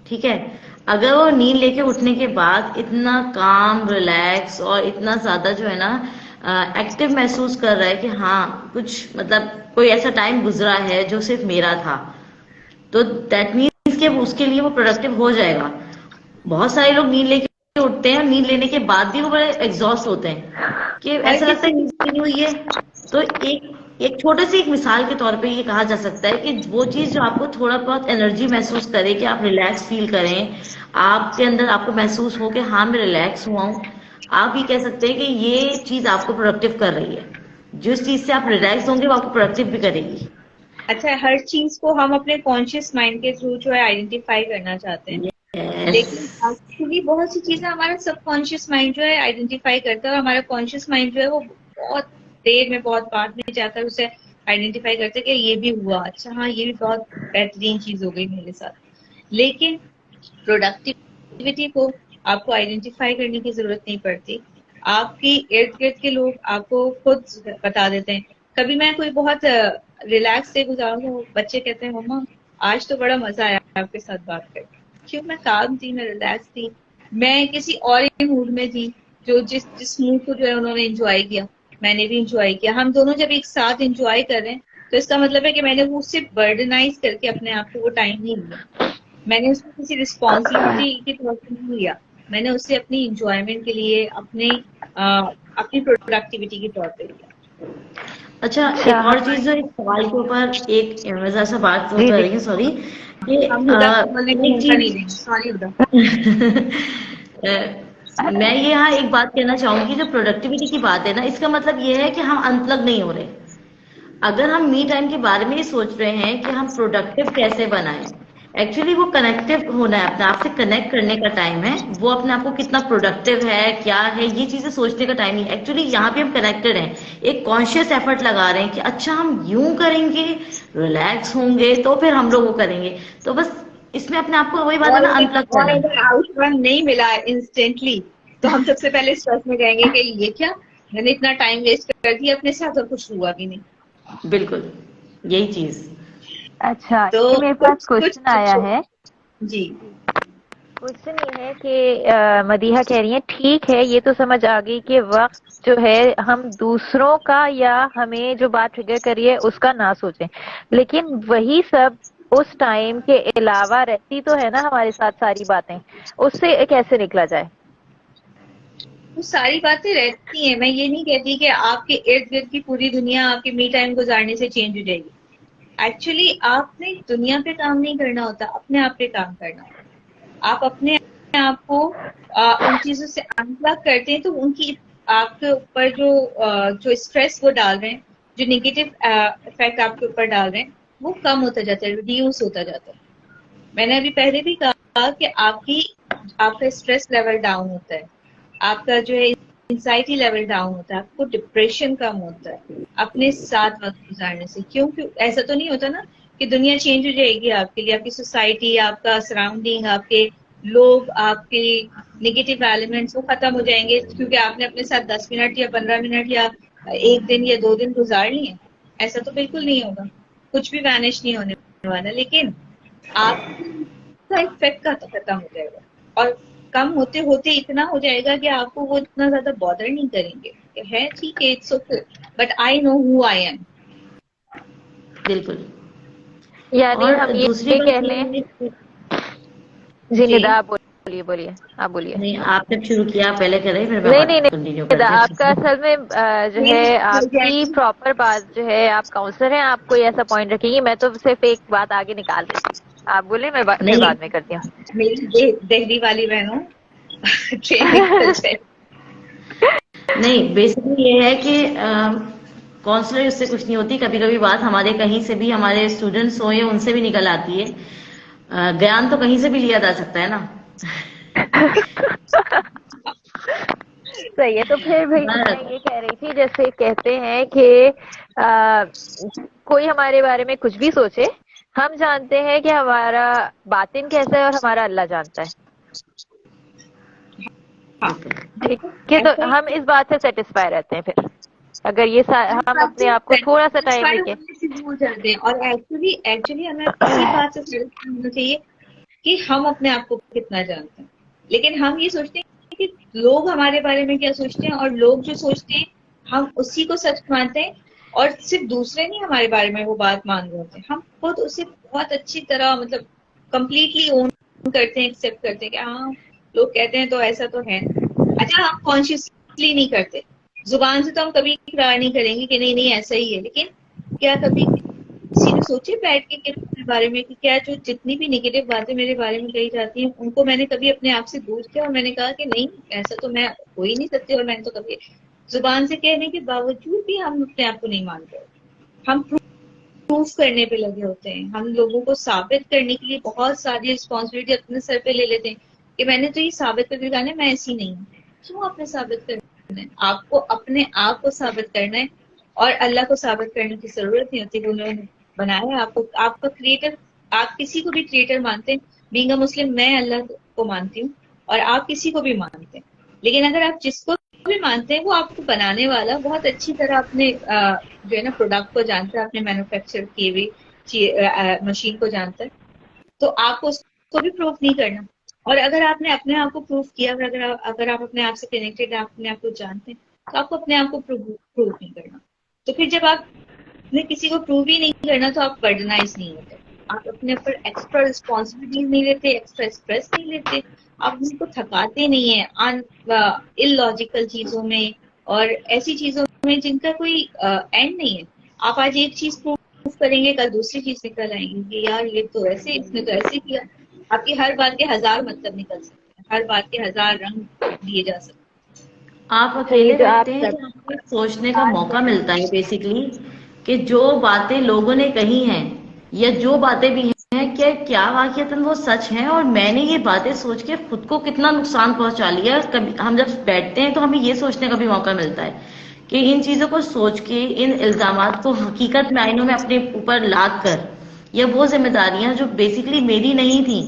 [SPEAKER 2] ठीक है। अगर वो नींद लेके उठने के बाद इतना काम रिलैक्स और इतना ज्यादा जो है ना एक्टिव महसूस कर रहा है कि हाँ कुछ मतलब कोई ऐसा टाइम गुजरा है जो सिर्फ मेरा था, तो दैट मीन्स कि उसके लिए वो प्रोडक्टिव हो जाएगा। बहुत सारे लोग नींद लेके उठते हैं और नींद लेने के बाद भी वो बड़े एग्जॉस्ट होते हैं कि ऐसा लगता है नींद नहीं हुई है। तो एक छोटे से एक मिसाल के तौर पे ये कहा जा सकता है कि वो चीज जो आपको थोड़ा बहुत एनर्जी महसूस करे कि आप रिलैक्स फील करें, आपके अंदर आपको महसूस हो कि हाँ मैं रिलैक्स हुआ हूँ, आप ये कह सकते हैं कि ये चीज आपको प्रोडक्टिव कर रही है। जिस चीज से आप रिलैक्स होंगे वो आपको प्रोडक्टिव भी करेगी।
[SPEAKER 3] अच्छा, हर चीज को हम अपने कॉन्शियस माइंड के थ्रू जो है आइडेंटिफाई करना चाहते हैं। लेकिन एक्चुअली बहुत सी चीजें हमारा सबकॉन्शियस माइंड जो है आइडेंटिफाई करता है, और हमारा कॉन्शियस माइंड जो है वो बहुत देर में बहुत बाद में जाकर उसे आइडेंटिफाई करते हैं कि ये भी हुआ, अच्छा हाँ ये भी बहुत बेहतरीन चीज हो गई मेरे साथ। लेकिन प्रोडक्टिविटी को आपको आइडेंटिफाई करने की जरूरत नहीं पड़ती। आपकी इर्द गिर्द के लोग आपको खुद बता देते हैं। कभी मैं कोई बहुत रिलैक्स से गुजारूं, बच्चे कहते हैं मम्मा आज तो बड़ा मजा आया आपके साथ बात करके। क्यों? मैं काम थी, मैं रिलैक्स थी, मैं किसी और ही मूड में थी। जो जिस मूड को जो है उन्होंने एंजॉय किया, मैंने भी एंजॉय किया। हम दोनों जब एक साथ एंजॉय कर रहे हैं तो इसका मतलब है कि मैंने वो उससे बर्डनाइज करके अपने आप को वो टाइम नहीं लिया, मैंने उसको किसी रिस्पॉन्सिबिलिटी के तौर पर नहीं लिया, मैंने उससे अपनी इंजॉयमेंट के लिए अपनी प्रोडक्टिविटी के तौर पर लिया।
[SPEAKER 2] अच्छा, एक और चीज जो इस सवाल के ऊपर एक मजा सा बात कर रही है, सॉरी एक चीज
[SPEAKER 3] सॉरी उदा।
[SPEAKER 2] मैं ये यहाँ एक बात कहना चाहूंगी, जो प्रोडक्टिविटी की बात है ना, इसका मतलब ये है कि हम अनप्लग नहीं हो रहे। अगर हम मी टाइम के बारे में ये सोच रहे हैं कि हम प्रोडक्टिव कैसे बनाएं, एक्चुअली वो कनेक्टिव होना है, अपने आप से कनेक्ट करने का टाइम है। वो अपने आप को कितना प्रोडक्टिव है क्या है ये चीजें सोचने का टाइम नहीं है। एक्चुअली यहाँ पे हम कनेक्टेड हैं, एक कॉन्शियस एफर्ट लगा रहे हैं कि अच्छा हम यूं करेंगे, रिलैक्स होंगे तो फिर हम लोग वो करेंगे। तो बस इसमें अपने आप को वही बात है ना, अनप्लग करना।
[SPEAKER 3] आउटकम नहीं मिला इंस्टेंटली, तो हम सबसे पहले स्ट्रेस में जाएंगे कि ये क्या, मैंने इतना टाइम वेस्ट कर दिया अपने साथ और कुछ हुआ भी नहीं।
[SPEAKER 2] बिल्कुल यही चीज।
[SPEAKER 1] अच्छा,
[SPEAKER 3] तो
[SPEAKER 1] ये मेरे पास
[SPEAKER 3] कुछ कुछ
[SPEAKER 1] क्वेश्चन आया है।
[SPEAKER 3] जी
[SPEAKER 1] क्वेश्चन ये है कि मदीहा कह रही है, ठीक है ये तो समझ आ गई कि वक्त जो है हम दूसरों का या हमें जो बात ट्रिगर करी है उसका ना सोचें, लेकिन वही सब उस टाइम के अलावा रहती तो है ना हमारे साथ सारी बातें, उससे कैसे निकला जाए?
[SPEAKER 3] वो सारी बातें रहती हैं। मैं ये नहीं कहती कि आपके इर्द गिर्द की पूरी दुनिया आपके मी टाइम गुजारने से चेंज हो जाएगी। एक्चुअली आपने दुनिया पे काम नहीं करना होता, अपने आप पे काम करना होता। आप अपने आप को उन चीजों से अनप्लग करते हैं तो उनकी आपके ऊपर जो स्ट्रेस वो डाल रहे हैं, जो नेगेटिव इफेक्ट आपके ऊपर डाल रहे हैं, वो कम होता जाता है, रिड्यूस होता जाता है। मैंने अभी पहले भी कहा कि आपका स्ट्रेस लेवल डाउन होता है, आपका जो है एंजाइटी लेवल डाउन होता है, आपको डिप्रेशन कम होता है अपने साथ वक्त गुजारने से। क्योंकि ऐसा तो नहीं होता ना कि दुनिया चेंज हो जाएगी आपके लिए, आपकी सोसाइटी, आपका सराउंडिंग, आपके लोग, आपके नेगेटिव एलिमेंट्स वो खत्म हो जाएंगे क्योंकि आपने अपने साथ 10 मिनट या 15 मिनट या एक दिन या 2 दिन गुजार लिए। ऐसा तो बिल्कुल नहीं होगा, कुछ भी वैनिश नहीं होने वाला, लेकिन आपका इफेक्ट का खत्म हो जाएगा और कम होते होते इतना हो जाएगा कि आपको वो इतना ज्यादा बॉदर नहीं करेंगे। है ठीक है, it's okay, but I know who I am.
[SPEAKER 2] बिल्कुल।
[SPEAKER 1] यानी
[SPEAKER 2] और
[SPEAKER 1] हम
[SPEAKER 2] दूसरी
[SPEAKER 1] ये
[SPEAKER 2] बात
[SPEAKER 1] कह
[SPEAKER 2] ये
[SPEAKER 1] लें।
[SPEAKER 2] है
[SPEAKER 1] जी
[SPEAKER 2] जी,
[SPEAKER 1] निदा, आप बोलिए बोलिए, आप बोलिए।
[SPEAKER 2] नहीं आपने शुरू किया, आप पहले करें फिर मैं
[SPEAKER 1] नहीं नहीं
[SPEAKER 2] बात
[SPEAKER 1] नहीं
[SPEAKER 2] कंटिन्यू
[SPEAKER 1] निदा,
[SPEAKER 2] करते
[SPEAKER 1] आपका
[SPEAKER 2] हैं।
[SPEAKER 1] असल में जो है आपकी
[SPEAKER 3] नहीं,
[SPEAKER 1] प्रॉपर बात जो है, आप काउंसलर हैं, आप कोई ऐसा पॉइंट रखेंगी, मैं तो सिर्फ एक बात आगे निकाल रही थी। आप बोले, मैं फिर
[SPEAKER 2] नहीं
[SPEAKER 1] बाद में करती हूँ।
[SPEAKER 3] मेरी दिल्ली वाली बहनों ट्रेनिंग चल जाए।
[SPEAKER 2] नहीं, बेसिकली ये है कि काउंसलर उससे कुछ नहीं होती, कभी कभी बात हमारे कहीं से भी, हमारे स्टूडेंट्स हो या उनसे भी निकल आती है। ज्ञान तो कहीं से भी लिया जा सकता है ना।
[SPEAKER 1] सही है, तो फिर भाई मैं
[SPEAKER 2] बस
[SPEAKER 1] ये कह रही थी, जैसे कहते हैं कि आ, कोई हमारे बारे में कुछ भी सोचे, हम जानते हैं कि हमारा बातिन कैसा है और हमारा अल्लाह जानता है।
[SPEAKER 3] हाँ,
[SPEAKER 1] ठीक है, तो
[SPEAKER 3] ऐसा
[SPEAKER 1] हम इस बात से सेटिस्फाई रहते हैं फिर, अगर ये हम अपने आप को थोड़ा सा टाइम
[SPEAKER 3] सेटिस्फाई
[SPEAKER 1] देके।
[SPEAKER 3] होने से भूल जाते हैं। और एक्चुअली एक्चुअली हमें इसी बात से सेटिस्फाई होना चाहिए कि हम अपने आप को कितना जानते हैं। लेकिन हम ये सोचते हैं कि लोग हमारे बारे में क्या सोचते हैं, और लोग जो सोचते हैं हम उसी को सच मानते हैं। और सिर्फ दूसरे नहीं हमारे बारे में वो बात मान रहे होते हैं, हम खुद उसे बहुत अच्छी तरह मतलब कंप्लीटली ओन करते हैं, एक्सेप्ट करते हैं कि हाँ लोग कहते हैं तो ऐसा तो है। अच्छा, हम कॉन्शियसली नहीं करते, जुबान से तो हम कभी इकरार नहीं करेंगे कि नहीं नहीं ऐसा ही है, लेकिन क्या कभी किसी ने सोचे बैठ के मेरे बारे में कि क्या जो जितनी भी नेगेटिव बातें मेरे बारे में कही जाती हैं उनको मैंने कभी अपने आप से दूर किया और मैंने कहा कि नहीं ऐसा तो मैं हो ही नहीं सकती, और मैंने तो कभी जुबान से कहने के बावजूद भी हम अपने आप को नहीं मानते। हम प्रूफ करने पे लगे होते हैं, हम लोगों को साबित करने के लिए बहुत सारी रिस्पॉन्सिबिलिटी अपने सर पे ले लेते हैं कि मैंने तो ये साबित करके दिखाना है मैं ऐसी नहीं हूँ। क्यों आपने साबित करना है? आपको अपने आप को साबित करना है, और अल्लाह को साबित करने की जरूरत नहीं होती। उन्होंने बनाया है आपको, आपका क्रिएटर। आप किसी को भी क्रिएटर मानते हैं, बीइंग अ मुस्लिम मैं अल्लाह को मानती हूँ और आप किसी को भी मानते हैं, लेकिन अगर आप जिसको भी मानते हैं वो आपको बनाने वाला बहुत अच्छी तरह अपने जो है ना प्रोडक्ट को जानता है, अपने मैन्युफैक्चर किए हुए मशीन को जानता है, तो आपको उसको भी प्रूफ नहीं करना। और अगर आपने अपने आप को प्रूफ किया, अगर आप अपने आप से कनेक्टेड, आप अपने आप को जानते हैं, तो आपको अपने आप को प्रूफ नहीं करना। तो फिर जब आपने किसी को प्रूव ही नहीं करना तो आप वर्डनाइज नहीं होते, आप अपने ऊपर एक्स्ट्रा रिस्पॉन्सिबिलिटी नहीं लेते, एक्स्ट्रा स्ट्रेस नहीं लेते, आप उनको थकाते नहीं है इलॉजिकल चीजों में और ऐसी चीजों में जिनका कोई एंड नहीं है। आप आज एक चीज प्रूफ करेंगे, कल दूसरी चीज निकल आएंगी कि यार ये तो ऐसे, इसने तो ऐसे किया। आपकी हर बात के 1000 मतलब निकल सकते हैं, हर बात के 1000 रंग दिए जा सकते
[SPEAKER 2] आप
[SPEAKER 1] तो ये
[SPEAKER 2] अकेले
[SPEAKER 1] जो
[SPEAKER 2] रहते
[SPEAKER 1] आप
[SPEAKER 2] हैं
[SPEAKER 1] कर,
[SPEAKER 2] कि आपको एक सोचने का मौका मिलता है बेसिकली, कि जो बातें लोगों ने कही हैं या जो बातें भी हैं क्या वाकईतन वो सच हैं, और मैंने ये बातें सोच के खुद को कितना नुकसान पहुंचा लिया। कभी हम जब बैठते हैं तो हमें ये सोचने का भी मौका मिलता है कि इन चीजों को सोच के, इन इल्जामात को हकीकत मायनों में अपने ऊपर लाद कर, या वो जिम्मेदारियां जो बेसिकली मेरी नहीं थी,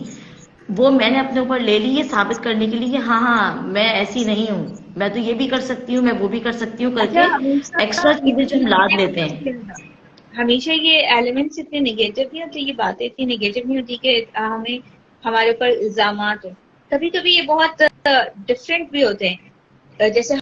[SPEAKER 2] वो मैंने अपने ऊपर ले ली ये साबित करने के लिए कि हाँ हाँ मैं ऐसी नहीं हूँ, मैं तो ये भी कर सकती हूँ, मैं वो भी कर सकती हूँ
[SPEAKER 3] अच्छा,
[SPEAKER 2] करके
[SPEAKER 3] हमेशा
[SPEAKER 2] एक्स्ट्रा चीजें जो हम लाद
[SPEAKER 3] नेगेटिव
[SPEAKER 2] लेते हैं।
[SPEAKER 3] नहीं होते हैं। हमेशा ये एलिमेंट्स इतने नेगेटिव नहीं होते, ये बातें इतनी नेगेटिव नहीं होती कि हमें हमारे ऊपर इल्जामात हो। कभी कभी ये बहुत डिफरेंट भी होते हैं। जैसे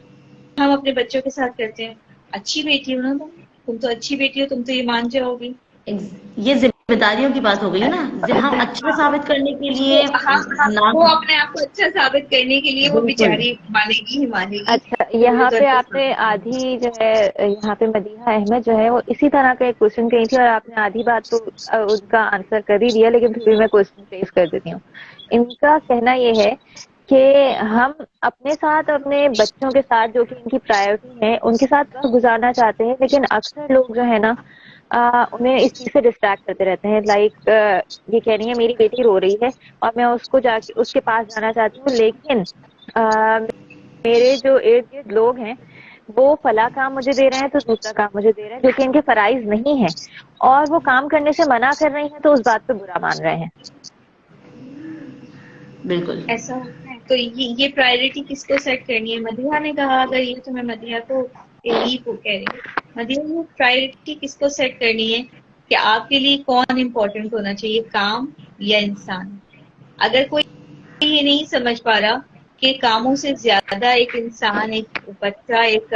[SPEAKER 3] हम अपने बच्चों के साथ करते हैं, अच्छी बेटी हो ना तुम तो अच्छी बेटी हो, तुम तो ये मान जाओगी।
[SPEAKER 2] ये जिम्मेदारियों की बात हो गई ना, हम अच्छा
[SPEAKER 3] हाँ,
[SPEAKER 2] साबित करने के
[SPEAKER 3] वो
[SPEAKER 2] लिए
[SPEAKER 3] हम
[SPEAKER 2] ना।
[SPEAKER 3] वो अपने आप को अच्छा साबित करने के लिए वो
[SPEAKER 2] बिल्कुल।
[SPEAKER 3] बेचारी मानेगी ही मानेगी।
[SPEAKER 1] अच्छा,
[SPEAKER 3] मुझे
[SPEAKER 1] यहाँ
[SPEAKER 3] तो
[SPEAKER 1] पे
[SPEAKER 3] अच्छा
[SPEAKER 1] आपने
[SPEAKER 3] साबित करना है।
[SPEAKER 1] आधी जो है, यहाँ पे मदीहा अहमद जो है वो इसी तरह का एक क्वेश्चन कही थी और आपने आधी बात तो उसका आंसर कर ही दिया, लेकिन फिर भी मैं क्वेश्चन पेश कर देती हूँ। इनका कहना ये है कि हम अपने साथ, अपने बच्चों के साथ जो कि इनकी प्रायोरिटी है, उनके साथ वक्त गुजारना चाहते हैं, लेकिन अक्सर लोग जो है ना उन्हें इस चीज से डिस्ट्रैक्ट करते रहते हैं। लाइक ये कह रही है मेरी बेटी रो रही है और मैं उसको जाके उसके पास जाना चाहती हूँ, लेकिन मेरे जो इर्द गिर्द लोग हैं वो फला काम मुझे दे रहे हैं तो दूसरा काम मुझे दे रहे हैं जो कि इनके फराइज नहीं है, और वो काम करने से मना कर रही हैं तो उस बात पे बुरा मान रहे हैं।
[SPEAKER 2] बिल्कुल।
[SPEAKER 3] ऐसा होता है, तो ये प्रायोरिटी किसको सेट करनी है? मदीहा ने कहा, अगर ये तो मैं मदीहा को यही को कह रही हूँ, मदीहा ये प्रायोरिटी किसको सेट करनी है कि आपके लिए कौन इम्पोर्टेंट होना चाहिए, काम या इंसान? अगर कोई ये नहीं समझ पा रहा कि कामों से ज्यादा एक इंसान, एक बच्चा, एक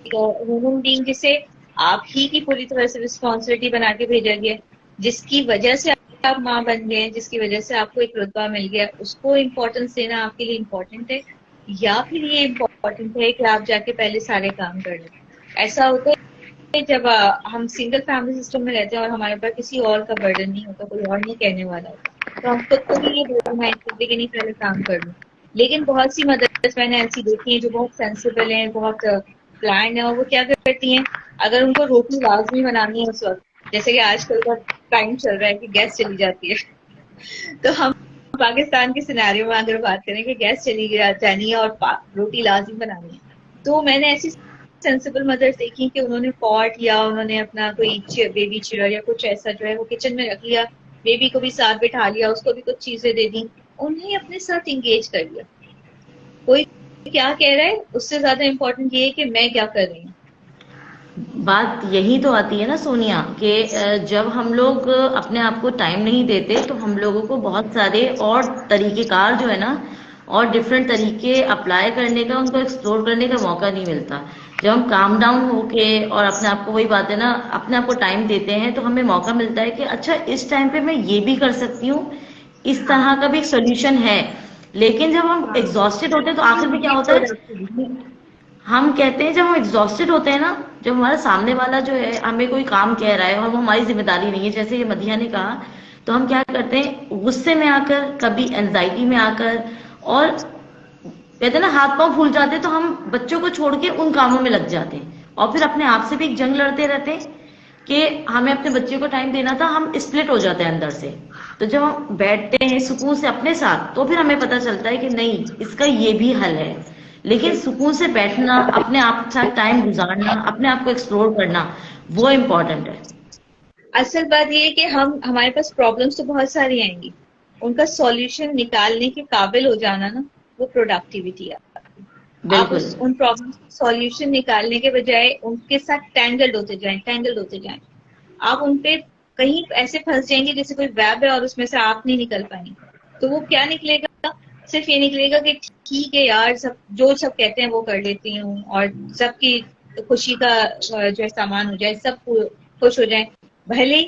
[SPEAKER 3] ह्यूमन बीइंग जिसे आप ही की पूरी तरह से रिस्पॉन्सिबिलिटी बना के भेजा गया, जिसकी वजह से आप माँ बन गए, जिसकी वजह से आपको एक रुतबा मिल गया, उसको इम्पोर्टेंस देना आपके लिए इम्पोर्टेंट है, या फिर ये इम्पोर्टेंट है कि आप जाके पहले सारे काम कर लें? ऐसा होता है जब हम सिंगल फैमिली सिस्टम में रहते हैं और हमारे पास किसी और का बर्डन नहीं होता, कोई और नहीं कहने वाला होता, तो हम खुद को भी ये बर्डन माइंड करते हैं कि नहीं पहले काम कर लूं। लेकिन बहुत सी मदर्स मैंने ऐसी देखी हैं जो बहुत सेंसिबल हैं, बहुत प्लान है, और वो क्या करती हैं, अगर उनको रोटी लाजमी बनानी है उस वक्त, जैसे कि आजकल का टाइम चल रहा है कि गैस चली जाती है, तो हम पाकिस्तान के सिनेरियो में अगर बात करें कि गैस चली जानी है और रोटी लाजमी बनानी है, तो मैंने ऐसी सेंसिबल मदर्स देखी कि उन्होंने पॉट या उन्होंने अपना कोई बेबी चेयर या कुछ ऐसा जो है वो किचन में रख लिया, बेबी को भी साथ बिठा लिया, उसको भी कुछ चीजें दे दी, उन्हें अपने साथ इंगेज कर लिया। कोई क्या कह रहा है उससे ज्यादा इम्पोर्टेंट ये है कि मैं क्या कर रही हूँ।
[SPEAKER 2] बात यही तो आती है ना सोनिया कि जब हम लोग अपने आप को टाइम नहीं देते तो हम लोगों को बहुत सारे और तरीकेकार जो है ना, और डिफरेंट तरीके अप्लाई करने का, उनको एक्सप्लोर करने का मौका नहीं मिलता। जब हम काम डाउन होके और अपने आप को, वही बात है ना, अपने आप को टाइम देते हैं तो हमें मौका मिलता है कि अच्छा इस टाइम पे मैं ये भी कर सकती हूँ, इस
[SPEAKER 3] हाँ,
[SPEAKER 2] तरह का भी एक सोल्यूशन है। लेकिन जब हम
[SPEAKER 3] हाँ,
[SPEAKER 2] एग्जॉस्टेड होते हैं तो आखिर में क्या
[SPEAKER 3] ये
[SPEAKER 2] होता
[SPEAKER 3] प्रोडक्टिविटी।
[SPEAKER 2] है, हम कहते हैं जब हम एग्जॉस्टेड होते हैं ना, जब हमारा सामने वाला जो है हमें कोई काम कह रहा है और वो हमारी जिम्मेदारी नहीं है, जैसे ये मधिया ने कहा, तो हम क्या करते हैं गुस्से में आकर, कभी एंजाइटी में आकर, और कहते हैं ना हाथ पांव फूल जाते हैं, तो हम बच्चों को छोड़ के उन कामों में लग जाते हैं और फिर अपने आप से भी एक जंग लड़ते रहते हैं कि हमें अपने बच्चे को टाइम देना था, हम स्प्लिट हो जाते हैं अंदर से। तो जब हम बैठते हैं सुकून से अपने साथ तो फिर हमें पता चलता है कि नहीं, इसका ये भी हल है। लेकिन सुकून से बैठना, अपने आप के साथ टाइम गुजारना, अपने आप को एक्सप्लोर करना, वो इम्पोर्टेंट है।
[SPEAKER 3] असल बात ये है कि हम हमारे पास प्रॉब्लम्स तो बहुत सारी आएंगी, उनका सॉल्यूशन निकालने के काबिल हो जाना ना, वो प्रोडक्टिविटी है। आप
[SPEAKER 2] बिल्कुल।
[SPEAKER 3] उस उन प्रॉब्लम्स का सॉल्यूशन निकालने के बजाय उनके साथ टैंगल्ड होते जाएं। आप उनपे कहीं ऐसे फंस जाएंगे जैसे कोई वेब है और उसमें से आप नहीं निकल पाएंगे। तो वो क्या निकलेगा? सिर्फ ये निकलेगा कि ठीक है यार, सब जो सब कहते हैं वो कर लेती हूँ, और सबकी खुशी का जो है सामान हो जाए, सब खुश हो जाए, भले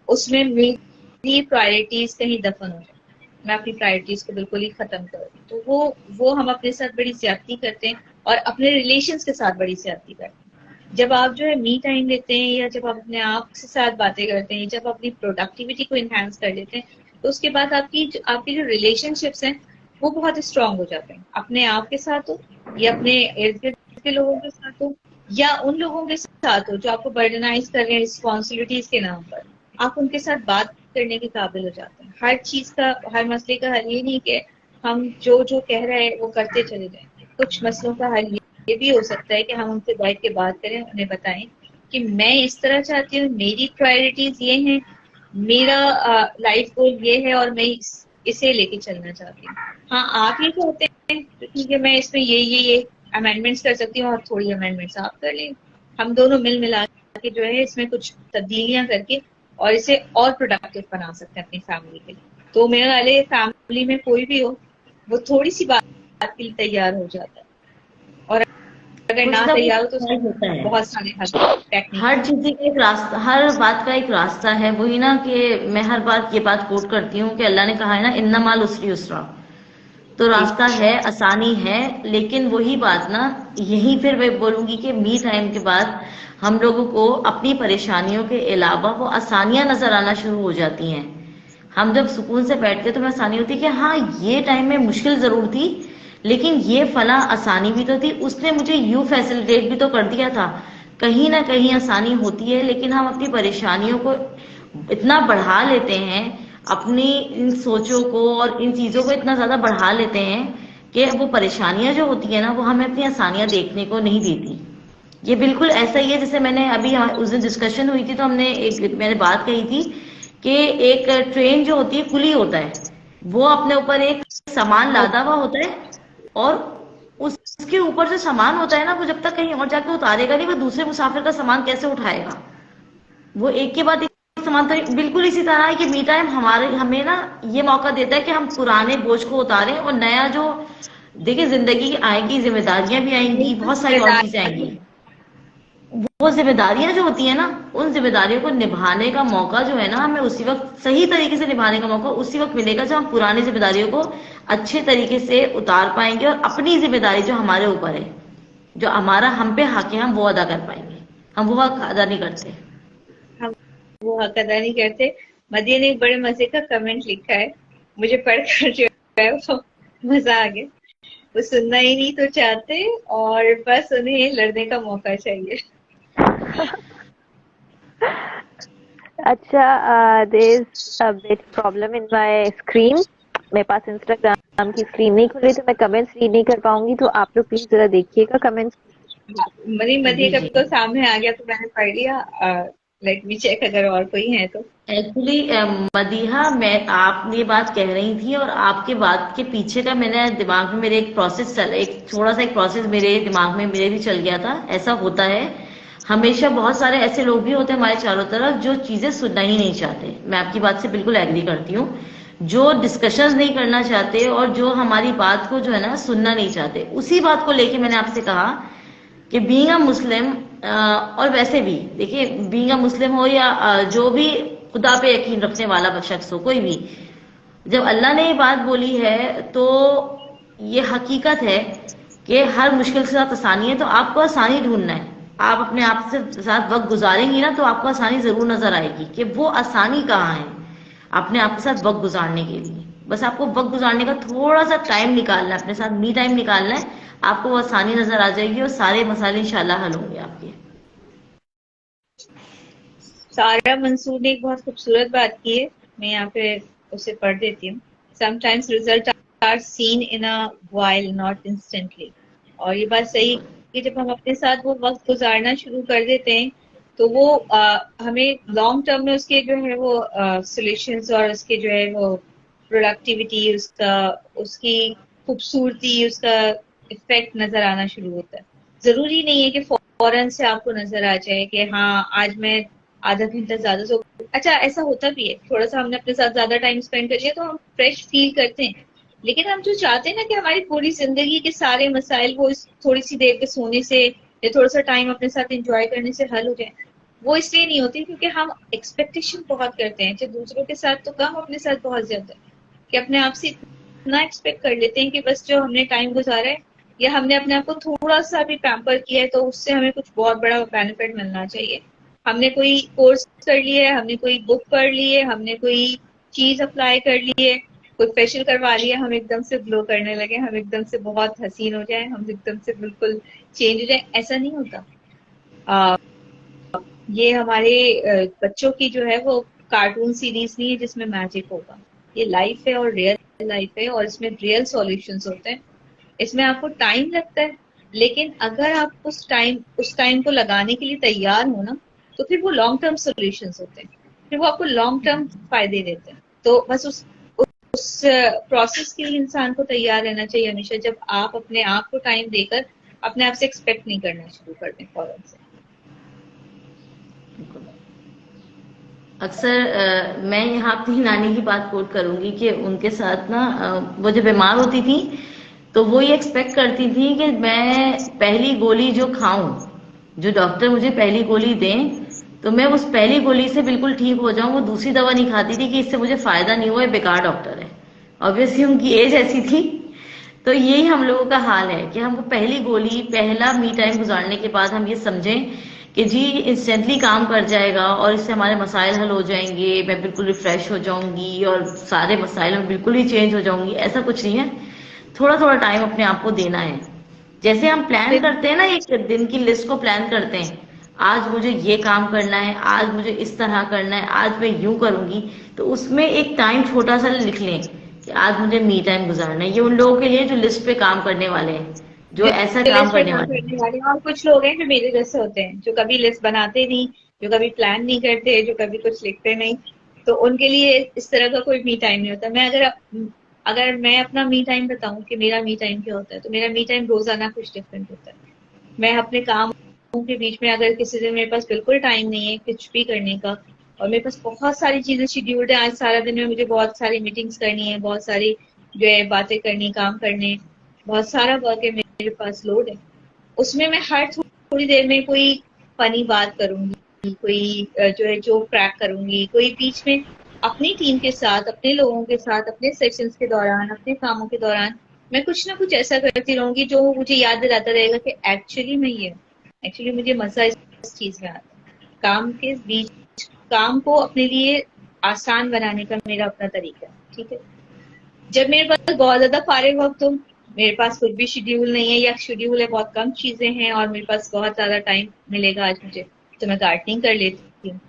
[SPEAKER 3] उसमें मेरी प्रायोरिटीज कहीं दफन हो जाए, मैं अपनी प्रायोरिटीज को बिल्कुल ही खत्म कर दूं। तो वो हम अपने साथ बड़ी ज्यादती करते हैं और अपने रिलेशंस के साथ बड़ी ज्यादती करते हैं। जब आप जो है मी टाइम लेते हैं, या जब आप अपने आप के साथ बातें करते हैं, जब अपनी प्रोडक्टिविटी को इनहेंस कर लेते हैं, तो उसके बाद आपकी जो रिलेशनशिप्स हैं वो बहुत स्ट्रांग हो जाते हैं, अपने आप के साथ हो, या अपने इर्द गिर्द के लोगों के साथ हो, या उन लोगों के साथ हो जो आपको बर्डनाइज कर रहे हैं रिस्पॉन्सिबिलिटीज के नाम पर। आप उनके साथ बात करने के काबिल हो जाते हैं। हर चीज का, हर मसले का हल ये नहीं कि हम जो जो कह रहे हैं वो करते चले जाएं। कुछ मसलों का हल ये भी हो सकता है कि हम उनसे बैठ के बात करें, उन्हें बताएं कि मैं इस तरह चाहती हूँ, मेरी प्रायोरिटीज ये हैं, मेरा लाइफ गोल ये है और मैं इसे लेके चलना चाहती हूँ। हाँ, आप ये कहते हैं तो ठीक है, मैं इसमें ये अमेंडमेंट्स कर सकती हूँ और थोड़ी अमेंडमेंट्स आप कर लें। हम दोनों मिल मिला के जो है इसमें कुछ तब्दीलियां करके और इसे और प्रोडक्टिव बना सकते हैं अपनी फैमिली के लिए। तो मेरे वाले फैमिली में कोई भी हो, वो थोड़ी सी बात के लिए तैयार हो जाता है, और अगर
[SPEAKER 2] कुछ
[SPEAKER 3] ना
[SPEAKER 2] ना
[SPEAKER 3] तैयार हो तो
[SPEAKER 2] कुछ
[SPEAKER 3] उसमें
[SPEAKER 2] होता है।
[SPEAKER 3] बहुत सारे टेक्निक
[SPEAKER 2] हर
[SPEAKER 3] है।
[SPEAKER 2] चीज का एक रास्ता, हर बात का एक रास्ता है। वही ना कि मैं हर बार ये बात कोट करती हूँ कि अल्लाह ने कहा है ना, इन्ना माल उसरी उसरा। तो रास्ता है, आसानी है, लेकिन वही बात ना, यही फिर मैं बोलूंगी कि मी टाइम के बाद हम लोगों को अपनी परेशानियों के अलावा वो आसानियां नजर आना शुरू हो जाती हैं। हम जब सुकून से बैठते तो हमें आसानी होती है कि हाँ, ये टाइम में मुश्किल जरूर थी, लेकिन ये फला आसानी भी तो थी, उसने मुझे यूं फैसिलिटेट भी तो कर दिया था। कहीं ना कहीं आसानी होती है, लेकिन हम अपनी परेशानियों को इतना बढ़ा लेते हैं, अपनी इन सोचों को और इन चीजों को इतना ज्यादा बढ़ा लेते हैं कि वो परेशानियां जो होती है ना, वो हमें अपनी आसानियां देखने को नहीं देती। ये बिल्कुल ऐसा ही है जैसे मैंने अभी उस दिन डिस्कशन हुई थी तो मैंने बात कही थी कि एक ट्रेन जो होती है, कुली होता है, वो अपने ऊपर एक सामान लादा हुआ होता है, और उसके ऊपर जो सामान होता है ना, वो जब तक कहीं और जाके उतारेगा नहीं, वो दूसरे मुसाफिर का सामान कैसे उठाएगा। वो एक के बाद एक सामान, तो बिल्कुल इसी तरह है कि मी टाइम हमें ना ये मौका देता है कि हम पुराने बोझ को उतारें और नया जो, देखिए जिंदगी आएगी, जिम्मेदारियां भी आएंगी,
[SPEAKER 3] बिल्कुल
[SPEAKER 2] बहुत सारी और चीजें
[SPEAKER 3] जिम्मेदारी।
[SPEAKER 2] आएंगी। वो जिम्मेदारियां जो होती है ना, उन जिम्मेदारियों को निभाने का मौका जो है ना, हमें उसी वक्त सही तरीके से निभाने का मौका उसी वक्त मिलेगा जब हम पुरानी जिम्मेदारियों को अच्छे तरीके से उतार पाएंगे और अपनी जिम्मेदारी जो हमारे ऊपर है, जो हमारा हम पे हक है, हम वो अदा कर पाएंगे। हम वो हक अदा नहीं करते।
[SPEAKER 3] हम वो हक अदा नहीं करते। मदिया ने एक बड़े मजे का कमेंट लिखा है, मुझे पढ़कर जो है वो मजा आ गया। वो सुनना ही नहीं तो चाहते और बस उन्हें लड़ने का मौका चाहिए।
[SPEAKER 1] अच्छा, there is a bit problem in my screen. मेरे पास इंस्टाग्राम की स्क्रीन नहीं खुल रही, तो मैं कमेंट्स रीड नहीं कर पाऊंगी, तो आप लोग प्लीज जरा देखिएगा कमेंट्स।
[SPEAKER 3] मदिया
[SPEAKER 2] जी
[SPEAKER 3] का
[SPEAKER 2] जी।
[SPEAKER 3] तो सामने आ गया तो मैंने पढ़ लिया। लेट मी चेक अगर और कोई है तो।
[SPEAKER 2] एक्चुअली मदीहा, मैं आप ये बात कह रही थी और आपके बात के पीछे का मैंने दिमाग में, मेरे एक प्रोसेस चल, एक थोड़ा सा एक प्रोसेस मेरे दिमाग में मेरे भी चल गया था। ऐसा होता है हमेशा, बहुत सारे ऐसे लोग भी होते हैं हमारे चारों तरफ जो चीजें सुनना ही नहीं चाहते। मैं आपकी बात से बिल्कुल एग्री करती हूँ। जो डिस्कशन नहीं करना चाहते और जो हमारी बात को जो है ना सुनना नहीं चाहते, उसी बात को लेके मैंने आपसे कहा कि बीइंग अ मुस्लिम, और वैसे भी देखिए, बीइंग अ मुस्लिम हो या जो भी खुदा पे यकीन रखने वाला शख्स हो, कोई भी, जब अल्लाह ने ये बात बोली है तो ये हकीकत है कि हर मुश्किल के साथ आसानी है। तो आपको आसानी ढूंढना है। आप अपने आप से साथ वक्त गुजारेंगी ना, तो आपको आसानी जरूर नजर आएगी कि वो आसानी कहाँ है। अपने आप के साथ वक्त गुजारने के लिए बस आपको वक्त गुजारने का थोड़ा सा टाइम निकालना है, अपने साथ मी टाइम निकालना है। आपको वो आसानी नजर आ जाएगी और सारे मसाले इंशाल्लाह हल होंगे आपके।
[SPEAKER 3] सारा मंसूर ने एक बहुत खूबसूरत बात की है, मैं यहाँ पे उसे पढ़ देती हूँ। Sometimes result are seen in a while not instantly. और ये बात सही है कि जब हम अपने साथ वो वक्त गुजारना शुरू कर देते हैं तो वो हमें लॉन्ग टर्म में उसके जो है वो सॉल्यूशंस और उसके जो है वो प्रोडक्टिविटी, उसका उसकी खूबसूरती, उसका इफेक्ट नजर आना शुरू होता है। जरूरी नहीं है कि फौरन से आपको नजर आ जाए कि हाँ आज मैं आधा घंटा ज्यादा सो। अच्छा, ऐसा होता भी है, थोड़ा सा हमने अपने साथ ज्यादा टाइम स्पेंड कर लिया तो हम फ्रेश फील करते हैं। लेकिन हम जो चाहते हैं ना कि हमारी पूरी जिंदगी के सारे मसाइल वो इस थोड़ी सी देर के सोने से या थोड़ा सा टाइम अपने साथ एंजॉय करने से हल हो जाए, वो इसलिए नहीं होती क्योंकि हम एक्सपेक्टेशन बहुत करते हैं, चाहे दूसरों के साथ तो कम, अपने साथ बहुत ज्यादा, कि अपने आप से इतना एक्सपेक्ट कर लेते हैं कि बस जो हमने टाइम गुजारा है या हमने अपने आप को थोड़ा सा भी पैम्पर किया है तो उससे हमें कुछ बहुत बड़ा बेनिफिट मिलना चाहिए। हमने कोई कोर्स कर लिया है, हमने कोई बुक पढ़ ली है, हमने कोई चीज अप्लाई कर ली है, कोई फेशियल करवा लिया, हम एकदम से ग्लो करने लगे, हम एकदम से बहुत हसीन हो जाए, हम एकदम से बिल्कुल चेंज हो जाए, ऐसा नहीं होता। आ, ये हमारे बच्चों की जो है वो कार्टून सीरीज नहीं है जिसमें मैजिक होगा। ये लाइफ है और रियल लाइफ है और इसमें रियल सॉल्यूशंस होते हैं। इसमें आपको टाइम लगता है, लेकिन अगर आप उस टाइम को लगाने के लिए तैयार हो ना, तो फिर वो लॉन्ग टर्म सॉल्यूशंस होते हैं। फिर वो आपको लॉन्ग टर्म फायदे देते हैं। तो बस उस प्रोसेस के लिए इंसान को तैयार रहना चाहिए हमेशा, जब आप अपने आप को टाइम देकर अपने आप से एक्सपेक्ट नहीं करना शुरू कर दें फौरन से।
[SPEAKER 2] अक्सर मैं यहाँ अपनी नानी की बात कोट करूंगी कि उनके साथ ना वो जब बीमार होती थी तो वो ये एक्सपेक्ट करती थी कि मैं पहली गोली जो खाऊं, जो डॉक्टर मुझे पहली गोली दें तो मैं उस पहली गोली से बिल्कुल ठीक हो जाऊं। वो दूसरी दवा नहीं खाती थी कि इससे मुझे फायदा नहीं हुआ, ये बेकार डॉक्टर है। ऑब्वियसली उनकी एज ऐसी थी। तो यही हम लोगों का हाल है कि हमको पहली गोली, पहला मी टाइम गुजारने के बाद हम ये समझें कि जी इंस्टेंटली काम कर जाएगा और इससे हमारे मसाइल हल हो जाएंगे, मैं बिल्कुल रिफ्रेश हो जाऊंगी और सारे मसाइल में बिल्कुल ही चेंज हो जाऊंगी। ऐसा कुछ नहीं है। थोड़ा थोड़ा टाइम अपने आप को देना है। जैसे हम प्लान करते हैं ना, एक दिन की लिस्ट को प्लान करते हैं, आज मुझे ये काम करना है, आज मुझे इस तरह करना है, आज मैं यूं करूंगी, तो उसमें एक टाइम छोटा सा लिख लें कि आज मुझे मी टाइम गुजारना है। ये उन लोगों के लिए जो लिस्ट पे काम करने वाले हैं, जो ऐसा काम
[SPEAKER 3] लिस्ट पे
[SPEAKER 2] करने
[SPEAKER 3] काम
[SPEAKER 2] वाले
[SPEAKER 3] करने वाले, और कुछ लोग हैं जो मेरे जैसे होते हैं जो कभी लिस्ट बनाते नहीं, जो कभी प्लान नहीं करते, जो कभी कुछ लिखते नहीं। तो उनके लिए इस तरह का कोई मी टाइम नहीं होता। मैं अगर मैं अपना मी टाइम बताऊं कि मेरा मी टाइम क्या होता है, तो मेरा मी टाइम रोजाना कुछ डिफरेंट होता है। मैं अपने कामों के बीच में, अगर किसी दिन मेरे पास बिल्कुल टाइम नहीं है कुछ भी करने का और मेरे पास बहुत सारी चीजें शेड्यूल्ड है, आज सारा दिन में मुझे बहुत सारी मीटिंग्स करनी है, बहुत सारी जो है बातें करनी, काम करने, बहुत सारा वर्क है मेरे पास, लोड है, उसमें मैं हर थोड़ी देर में कोई फनी बात करूंगी, कोई जो है जोक क्रैक करूंगी, कोई बीच में अपनी टीम के साथ, अपने लोगों के साथ, अपने सेशंस के दौरान, अपने कामों के दौरान मैं कुछ ना कुछ ऐसा करती रहूंगी जो मुझे याद दिलाता रहेगा कि एक्चुअली मुझे मजा इस चीज में आता है। काम के बीच काम को अपने लिए आसान बनाने का मेरा अपना तरीका है। ठीक है, जब मेरे पास बहुत ज्यादा फारिग वक्त हो, मेरे पास कुछ भी शेड्यूल नहीं है या शेड्यूल है बहुत कम चीजें हैं और मेरे पास बहुत ज्यादा टाइम मिलेगा आज मुझे, तो मैं गार्डनिंग कर लेती हूँ,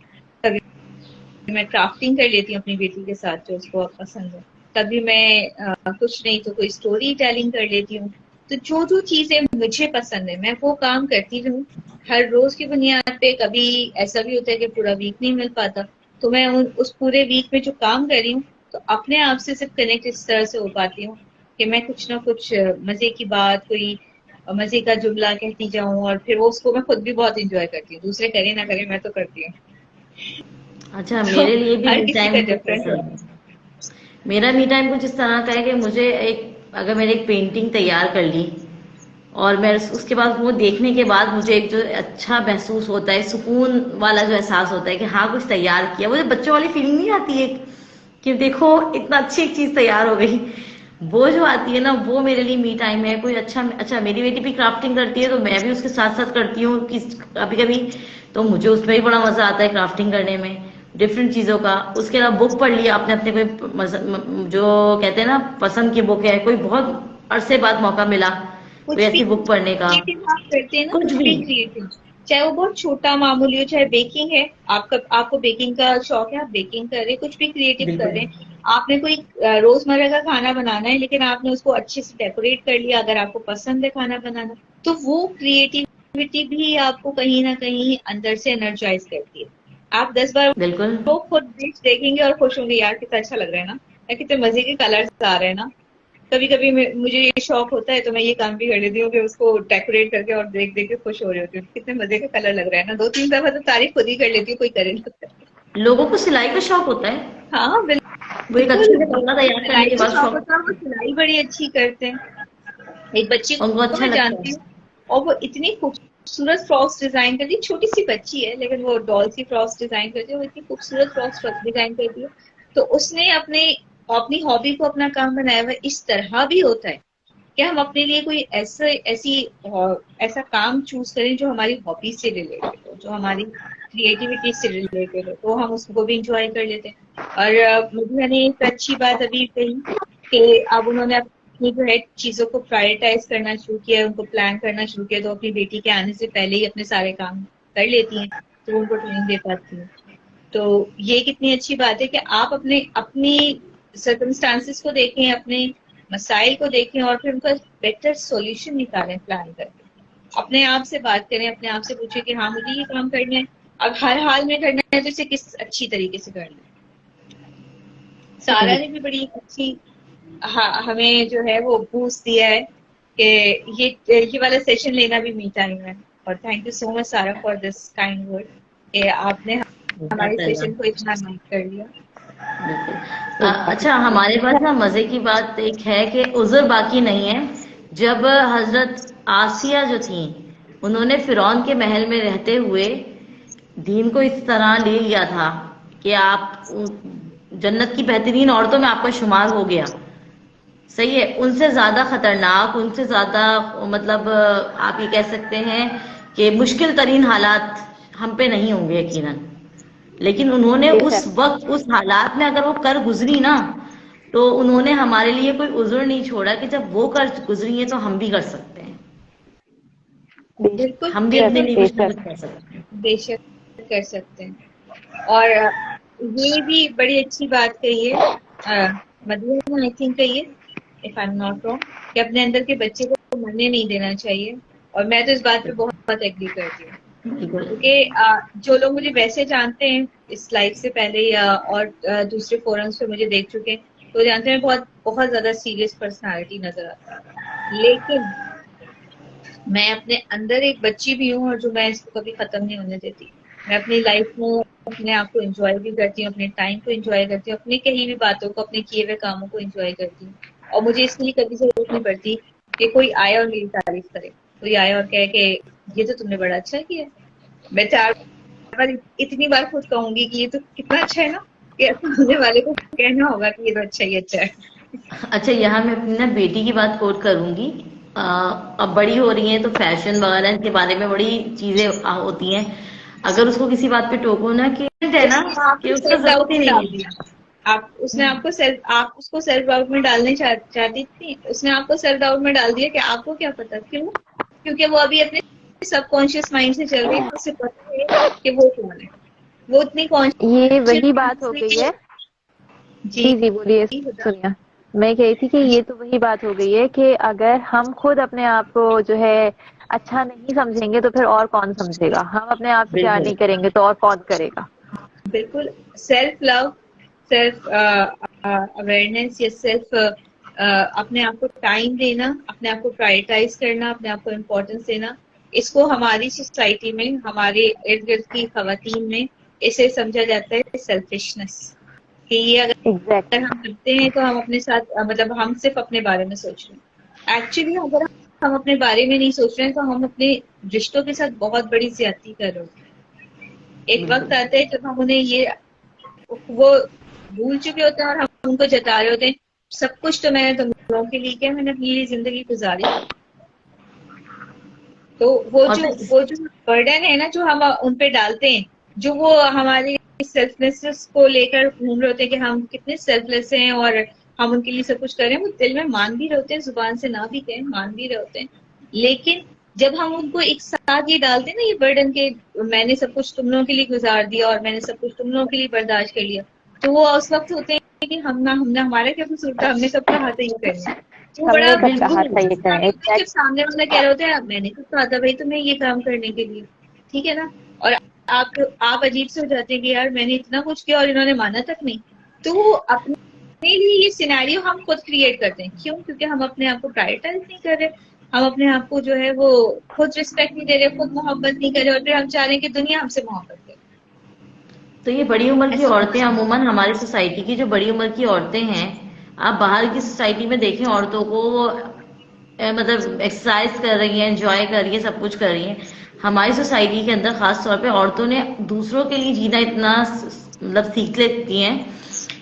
[SPEAKER 3] कभी मैं क्राफ्टिंग कर लेती हूँ अपनी बेटी के साथ जो उसको पसंद है, कभी मैं कुछ नहीं तो कोई स्टोरी टेलिंग कर लेती हूँ। तो जो जो चीजें मुझे पसंद है मैं वो काम करती रहूँ हर रोज की बुनियाद पे। कभी ऐसा भी होता है कि पूरा वीक नहीं मिल पाता, तो मैं उस पूरे वीक में जो काम कर रही हूँ तो अपने आप से सिर्फ कनेक्ट इस तरह से हो पाती हूँ कि मैं कुछ ना कुछ मजे की बात, कोई मजे का जुमला कहती जाऊं और फिर वो उसको मैं खुद भी बहुत इंजॉय करती हूँ, दूसरे करें ना करें मैं तो करती हूँ।
[SPEAKER 2] अच्छा,
[SPEAKER 3] तो
[SPEAKER 2] मेरे लिए भी
[SPEAKER 3] हर
[SPEAKER 2] मी
[SPEAKER 3] किसी का
[SPEAKER 2] टाइम कुछ
[SPEAKER 3] डिफरेंट
[SPEAKER 2] ऐसा
[SPEAKER 3] होता
[SPEAKER 2] है। मेरा मी टाइम कुछ इस तरह का है कि मुझे अगर मैंने एक पेंटिंग तैयार कर ली और मैं उसके बाद वो देखने के बाद मुझे एक जो अच्छा महसूस होता है, सुकून वाला जो एहसास होता है कि हाँ कुछ तैयार किया, मुझे बच्चों वाली फीलिंग नहीं आती है कि देखो इतना अच्छी एक चीज तैयार हो गई, वो जो आती है ना वो मेरे लिए मी टाइम है। कोई अच्छा मेरी बेटी भी क्राफ्टिंग करती है तो मैं भी उसके साथ साथ करती हूँ कि कभी कभी, तो मुझे उसमें भी बड़ा मजा आता है क्राफ्टिंग करने में, डिफरेंट चीजों का। उसके अलावा बुक पढ़ लिया आपने अपने कोई जो कहते हैं ना पसंद की बुक है, कोई बहुत अरसे बाद मौका मिला कोई
[SPEAKER 3] कुछ भी
[SPEAKER 2] ऐसी बुक पढ़ने का,
[SPEAKER 3] क्रिएटिव आप करते हैं ना,
[SPEAKER 2] कुछ
[SPEAKER 3] कुछ
[SPEAKER 2] भी।
[SPEAKER 3] भी क्रिएटिव, चाहे वो बहुत छोटा मामूली हो, चाहे बेकिंग है, आपको बेकिंग का शौक है, आप बेकिंग कर रहे हैं, कुछ भी क्रिएटिव कर
[SPEAKER 2] बिल्कुल
[SPEAKER 3] रहे हैं। आपने कोई रोजमर्रा का खाना बनाना है लेकिन आपने उसको अच्छे से डेकोरेट कर लिया, अगर आपको पसंद है खाना बनाना, तो वो क्रिएटिविटी भी आपको कहीं ना कहीं अंदर से एनर्जाइज करती है। आप 10 बार
[SPEAKER 2] बिल्कुल।
[SPEAKER 3] वो खुद डिश देखेंगे और खुश होंगे, यार कितना अच्छा लग रहा है ना, या कितने मजे के कलर्स आ रहे हैं ना। कभी कभी मुझे ये शौक होता है तो मैं ये काम भी कर लेती हूँ कि उसको डेकोरेट करके और देख देख के खुश हो रही होती हूँ, कितने मजे का कलर लग रहा है ना। 2-3 दफा तो तारीफ खुद ही कर लेती हूँ, कोई करे ना करे।
[SPEAKER 2] लोगों को सिलाई का शौक होता है,
[SPEAKER 3] हाँ
[SPEAKER 2] वो एक
[SPEAKER 3] बिल्कुल,
[SPEAKER 2] अच्छे से कपड़ा तैयार करने
[SPEAKER 3] सिलाई
[SPEAKER 2] के
[SPEAKER 3] का
[SPEAKER 2] बाद
[SPEAKER 3] शौक
[SPEAKER 2] शौक,
[SPEAKER 3] होता है, वो सिलाई बड़ी अच्छी करते हैं। एक बच्ची
[SPEAKER 2] उनको
[SPEAKER 3] को
[SPEAKER 2] अच्छा
[SPEAKER 3] मैं
[SPEAKER 2] लगता
[SPEAKER 3] जानती
[SPEAKER 2] है।
[SPEAKER 3] हूँ और वो इतनी खूबसूरत फ्रॉक्स डिजाइन करती है, छोटी सी बच्ची है लेकिन वो डॉल सी फ्रॉक्स डिजाइन करती है, वो इतनी खूबसूरत फ्रॉक्स डिजाइन करती है। तो उसने अपने अपनी हॉबी को अपना काम बनाया हुआ। इस तरह भी होता है कि हम अपने लिए कोई ऐसा काम चूज करें जो हमारी हॉबी से रिलेटेड हो, जो हमारी क्रिएटिविटी से रिलेटेड हो, तो हम उसको भी इंजॉय कर लेते हैं। और मुझे ने एक अच्छी बात अभी कही कि अब उन्होंने अपनी जो है चीजों को प्रायोरिटाइज करना शुरू किया, उनको प्लान करना शुरू किया, तो अपनी बेटी के आने से पहले ही अपने सारे काम कर लेती हैं, तो उनको टाइम दे पाती हैं। तो ये कितनी अच्छी बात है कि आप अपनी सर्कमस्टांसिस को देखें, अपने मसाइल को देखें और फिर उनका बेटर सॉल्यूशन निकालें प्लान करके। अपने आप से बात करें, अपने आप से पूछें कि हाँ मुझे ये काम करना है, अब हर हाल में करना है तो इसे किस अच्छी तरीके से करना है। सारा ने भी बड़ी अच्छी हमें जो है वो बूस्ट दिया है कि ये वाला सेशन लेना भी मी टाइम है। और थैंक यू सो मच सारा फॉर दिस काइंड वर्ड कि आपने हमारे सेशन को इतना नाइट कर लिया।
[SPEAKER 2] बिल्कुल। अच्छा, हमारे पास ना मजे की बात एक है कि उज़र बाकी नहीं है। जब हजरत आसिया जो थी, उन्होंने फिरौन के महल में रहते हुए दीन को इस तरह ले लिया था कि आप जन्नत की बेहतरीन औरतों में आपका शुमार हो गया। सही है, उनसे ज्यादा खतरनाक, उनसे ज्यादा मतलब आप ये कह सकते हैं कि मुश्किल तरीन हालात हम पे नहीं होंगे यकीनन। लेकिन उन्होंने उस वक्त उस हालात में अगर वो कर गुजरी ना, तो उन्होंने हमारे लिए कोई उज़्र नहीं छोड़ा कि जब वो कर गुजरी है तो हम भी कर सकते हैं।
[SPEAKER 3] बिल्कुल
[SPEAKER 2] हम भी अपने लिए कुछ ना कुछ कर सकते हैं।
[SPEAKER 3] बेशक कर सकते हैं। और ये भी बड़ी अच्छी बात कही है मदीना, आई थिंक कही है, if I am not wrong, कि अपने अंदर के बच्चे को मरने नहीं देना चाहिए। और मैं तो इस बात पे बहुत एग्री करती हूँ, क्योंकि जो लोग मुझे वैसे जानते हैं इस लाइफ से पहले या और दूसरे फोरम्स पे मुझे देख चुके हैं, तो जानते हैं बहुत बहुत ज्यादा सीरियस पर्सनालिटी नजर आता है। लेकिन मैं अपने अंदर एक बच्ची भी हूँ और जो मैं इसको कभी खत्म नहीं होने देती। मैं अपनी लाइफ में अपने आप को एंजॉय भी करती हूँ, अपने टाइम को एंजॉय करती हूँ, अपनी कही भी बातों को, अपने किए हुए कामों को एंजॉय करती हूँ। और मुझे इसके लिए कभी जरूरत नहीं पड़ती कि कोई आए और मेरी तारीफ करे, कोई आए और कहे कि ये तो तुमने बड़ा अच्छा किया। मैं 4 बार इतनी बार खुद कहूंगी कि ये तो कितना अच्छा है ना, कि सामने वाले को कहना होगा कि ये तो अच्छा ही अच्छा है।
[SPEAKER 2] अच्छा, यहाँ मैं अपनी ना बेटी की बात कोट करूंगी। अब बड़ी हो रही है तो फैशन वगैरह के बारे में बड़ी चीजें होती हैं। अगर उसको किसी बात पे टोको ना कि है ना
[SPEAKER 3] उसने
[SPEAKER 2] कि
[SPEAKER 3] आपको
[SPEAKER 2] उसका
[SPEAKER 3] सेल्फ
[SPEAKER 2] जरूरत
[SPEAKER 3] डाउट
[SPEAKER 2] ही
[SPEAKER 3] में
[SPEAKER 2] नहीं
[SPEAKER 3] डाल
[SPEAKER 2] है।
[SPEAKER 3] दिया। आप उसको सेल्फ डाउट में डालने चाहती थी, उसने आपको सेल्फ डाउट में डाल दिया कि आपको क्या पता। क्यों? क्योंकि वो अभी अपने सबकॉन्शियस माइंड से चल रही है, उसे पता है कि वो कौन है। वो इतनी
[SPEAKER 1] ये
[SPEAKER 3] कॉन्शियस
[SPEAKER 1] वही बात हो गई है।
[SPEAKER 3] जी
[SPEAKER 1] जी जी बोलिए,
[SPEAKER 3] खुदा
[SPEAKER 1] सुनिए। मैं कह रही थी कि ये तो वही बात हो गई है कि अगर हम खुद अपने आप को जो है अच्छा नहीं समझेंगे तो फिर और कौन समझेगा। हम अपने आप से प्यार
[SPEAKER 2] बिल्कुल।
[SPEAKER 1] नहीं करेंगे तो और कौन करेगा।
[SPEAKER 3] बिल्कुल। सेल्फ लव, सेल्फ अवेयरनेस या सेल्फ अपने आप को टाइम देना, अपने आप को प्रायोरिटाइज करना, अपने आप को इम्पोर्टेंस देना, इसको हमारी सोसाइटी में, हमारे इर्द गिर्द की खवातीन में इसे समझा जाता है सेल्फिशनेस। कि ये अगर
[SPEAKER 1] एग्जैक्टली।
[SPEAKER 3] हम करते हैं तो हम अपने साथ मतलब हम सिर्फ अपने बारे में सोच रहे हैं। एक्चुअली अगर हम अपने बारे में नहीं सोच रहे हैं तो हम अपने रिश्तों के साथ बहुत बड़ी ज्यादती कर रहे होते हैं। एक वक्त
[SPEAKER 2] बिल्कुल।
[SPEAKER 3] आता है जब हम उन्हें ये वो भूल चुके होते हैं और हम उनको जता रहे होते हैं सब कुछ तो मैंने तुम लोगों के लिए किया, मैंने अपनी लिए जिंदगी गुजारी। तो
[SPEAKER 2] और फिर
[SPEAKER 3] वो जो बर्डन है ना जो हम उन पे डालते हैं, जो वो हमारी सेल्फलेसनेस को लेकर घूम रहे होते हैं कि हम कितने सेल्फलेस हैं और हम उनके लिए सब कुछ कर रहे हैं, वो दिल में मान भी रहे होते हैं, जुबान से ना भी कहें मान भी रहे होते हैं। लेकिन जब हम उनको एक साथ ये डालते हैं ना ये बर्डन के, मैंने सब कुछ तुम लोगों के लिए गुजार दिया और मैंने सब कुछ तुम लोगों के लिए बर्दाश्त कर लिया, तो वो उस वक्त होते हैं कि हमने हमारा क्या कसूर था, हमने सब कहा था ये करना। वो बड़ा
[SPEAKER 1] हमने कब कहा था ये करें।
[SPEAKER 3] जब सामने वाला कह रहे होते हैं मैंने तो कहा था भाई तुम्हें ये काम करने के लिए, ठीक है ना। और आप अजीब से हो जाते हैं कि यार मैंने इतना कुछ किया और इन्होंने माना तक नहीं। तो अपने लिए ये सिनेरियो हम खुद क्रिएट करते हैं। क्यों? क्योंकि हम अपने आप को प्रायोरिटाइज नहीं कर रहे, हम अपने आप को जो है वो खुद रिस्पेक्ट नहीं दे रहे, खुद मोहब्बत नहीं कर रहे, और फिर हम चाह रहे हैं कि दुनिया हमसे मोहब्बत करे।
[SPEAKER 2] तो ये बड़ी उम्र की
[SPEAKER 3] ऐसा
[SPEAKER 2] औरतें अमूमन हमारी सोसाइटी की जो बड़ी उम्र की औरतें हैं, आप बाहर की सोसाइटी में देखें औरतों को, वो मतलब एक्सरसाइज कर रही हैं, एंजॉय कर रही है, सब कुछ कर रही हैं। हमारी सोसाइटी के अंदर खास तौर पे औरतों ने दूसरों के लिए जीना इतना मतलब सीख लेती हैं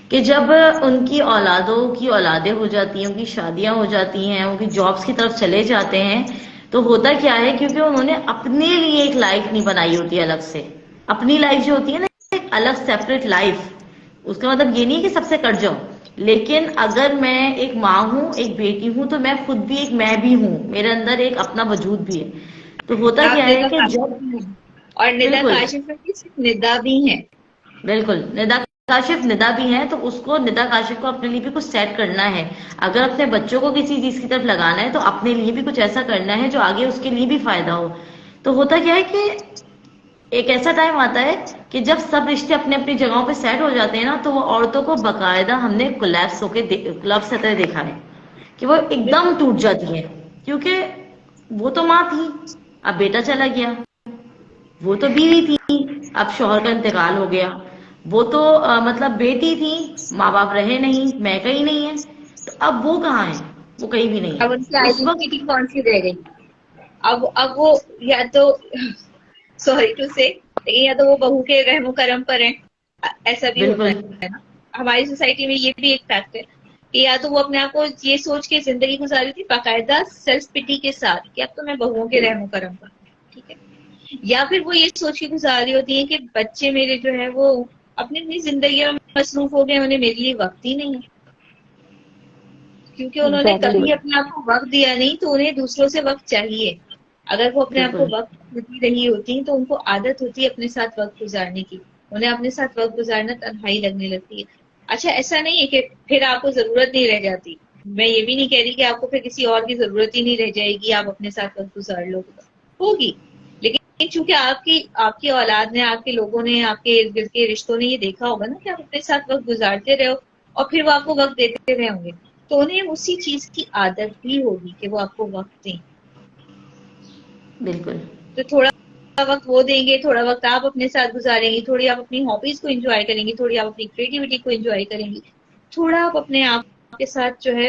[SPEAKER 2] कि जब उनकी औलादों की औलादें हो जाती हैं, उनकी शादियां हो जाती हैं, उनकी जॉब्स की तरफ चले जाते हैं, तो होता क्या है, क्योंकि उन्होंने अपने लिए एक लाइफ नहीं बनाई होती अलग से। अपनी लाइफ जो होती है ना, एक अलग सेपरेट लाइफ। उसका मतलब ये नहीं कि सबसे कट जाओ, लेकिन अगर मैं एक माँ हूँ, एक बेटी हूँ, तो मैं खुद भी एक मैं भी हूँ, मेरे अंदर एक अपना वजूद भी है। तो होता
[SPEAKER 3] आप
[SPEAKER 2] क्या है
[SPEAKER 3] निदा
[SPEAKER 2] कि
[SPEAKER 3] काशिफ
[SPEAKER 2] जब
[SPEAKER 3] भी हैं, और निदा
[SPEAKER 2] बिल्कुल
[SPEAKER 3] काशिफ में भी सिर्फ निदा भी है।
[SPEAKER 2] बिल्कुल निदा काशिफ निदा भी है, तो उसको निदा काशिफ को अपने लिए भी कुछ सेट करना है। अगर अपने बच्चों को किसी चीज की तरफ लगाना है तो अपने लिए भी कुछ ऐसा करना है जो आगे उसके लिए भी फायदा हो। तो होता क्या है कि एक ऐसा टाइम आता है कि जब सब रिश्ते अपने अपनी जगहों पे सेट हो जाते हैं ना, तो वो औरतों को बकायदा हमने कोलैप्स होते हुए देखा है कि वो एकदम टूट जाती है, क्योंकि वो तो माँ थी, अब बेटा चला गया। वो तो बीवी थी, अब शौहर का इंतकाल हो गया। वो तो मतलब बेटी थी, माँ बाप रहे नहीं, मैं कहीं नहीं है, तो अब वो कहाँ है? वो कहीं भी नहीं
[SPEAKER 3] अब
[SPEAKER 2] है
[SPEAKER 3] उनकी
[SPEAKER 2] उस
[SPEAKER 3] आइडेंटिटी
[SPEAKER 2] वक्त।
[SPEAKER 3] कौन सी रह गई? अब वो या तो सॉरी टू से, लेकिन या तो वो बहू के रहमो करम पर है, ऐसा भी होता
[SPEAKER 2] बिल्कुल
[SPEAKER 3] है ना। हमारी सोसाइटी में ये भी एक फैक्ट है कि या तो वो अपने आप को ये सोच के जिंदगी गुजारी थी बाकायदा सेल्फ पिटी के साथ कि अब तो मैं बहुओं के रहमो करम पर, ठीक है, या फिर वो ये सोच के गुजार रही होती है कि बच्चे मेरे जो है वो अपनी अपनी जिंदगी में मसरूफ हो गए, उन्हें मेरे लिए वक्त ही नहीं है, क्योंकि उन्होंने
[SPEAKER 1] एग्जैक्टली।
[SPEAKER 3] कभी अपने आप को वक्त दिया नहीं, तो उन्हें दूसरों से वक्त चाहिए। अगर वो अपने आप को
[SPEAKER 2] बिल्कुल
[SPEAKER 3] वक्त देती रही होती तो उनको आदत होती है अपने साथ वक्त गुजारने की, उन्हें अपने साथ वक्त गुजारना तन्हाई लगने लगती है। अच्छा, ऐसा नहीं है कि फिर आपको जरूरत नहीं रह जाती, मैं ये भी नहीं कह रही कि आपको फिर किसी और की जरूरत ही नहीं रह जाएगी, आप अपने साथ वक्त गुजार लो, होगी। लेकिन चूंकि आपकी आपकी औलाद ने, आपके लोगों ने, आपके इर्द गिर्द के रिश्तों ने ये देखा होगा ना कि आप अपने साथ वक्त गुजारते रहो और फिर वो आपको वक्त देते रहे होंगे, तो उन्हें उसी चीज की आदत भी होगी कि वो आपको वक्त दें।
[SPEAKER 2] बिल्कुल
[SPEAKER 3] तो थोड़ा वक्त वो देंगे, थोड़ा वक्त आप अपने साथ गुजारेंगे, थोड़ी आप अपनी हॉबीज को एंजॉय करेंगे, थोड़ी आप अपनी क्रिएटिविटी को एंजॉय करेंगी, थोड़ा आप अपने आप के साथ जो है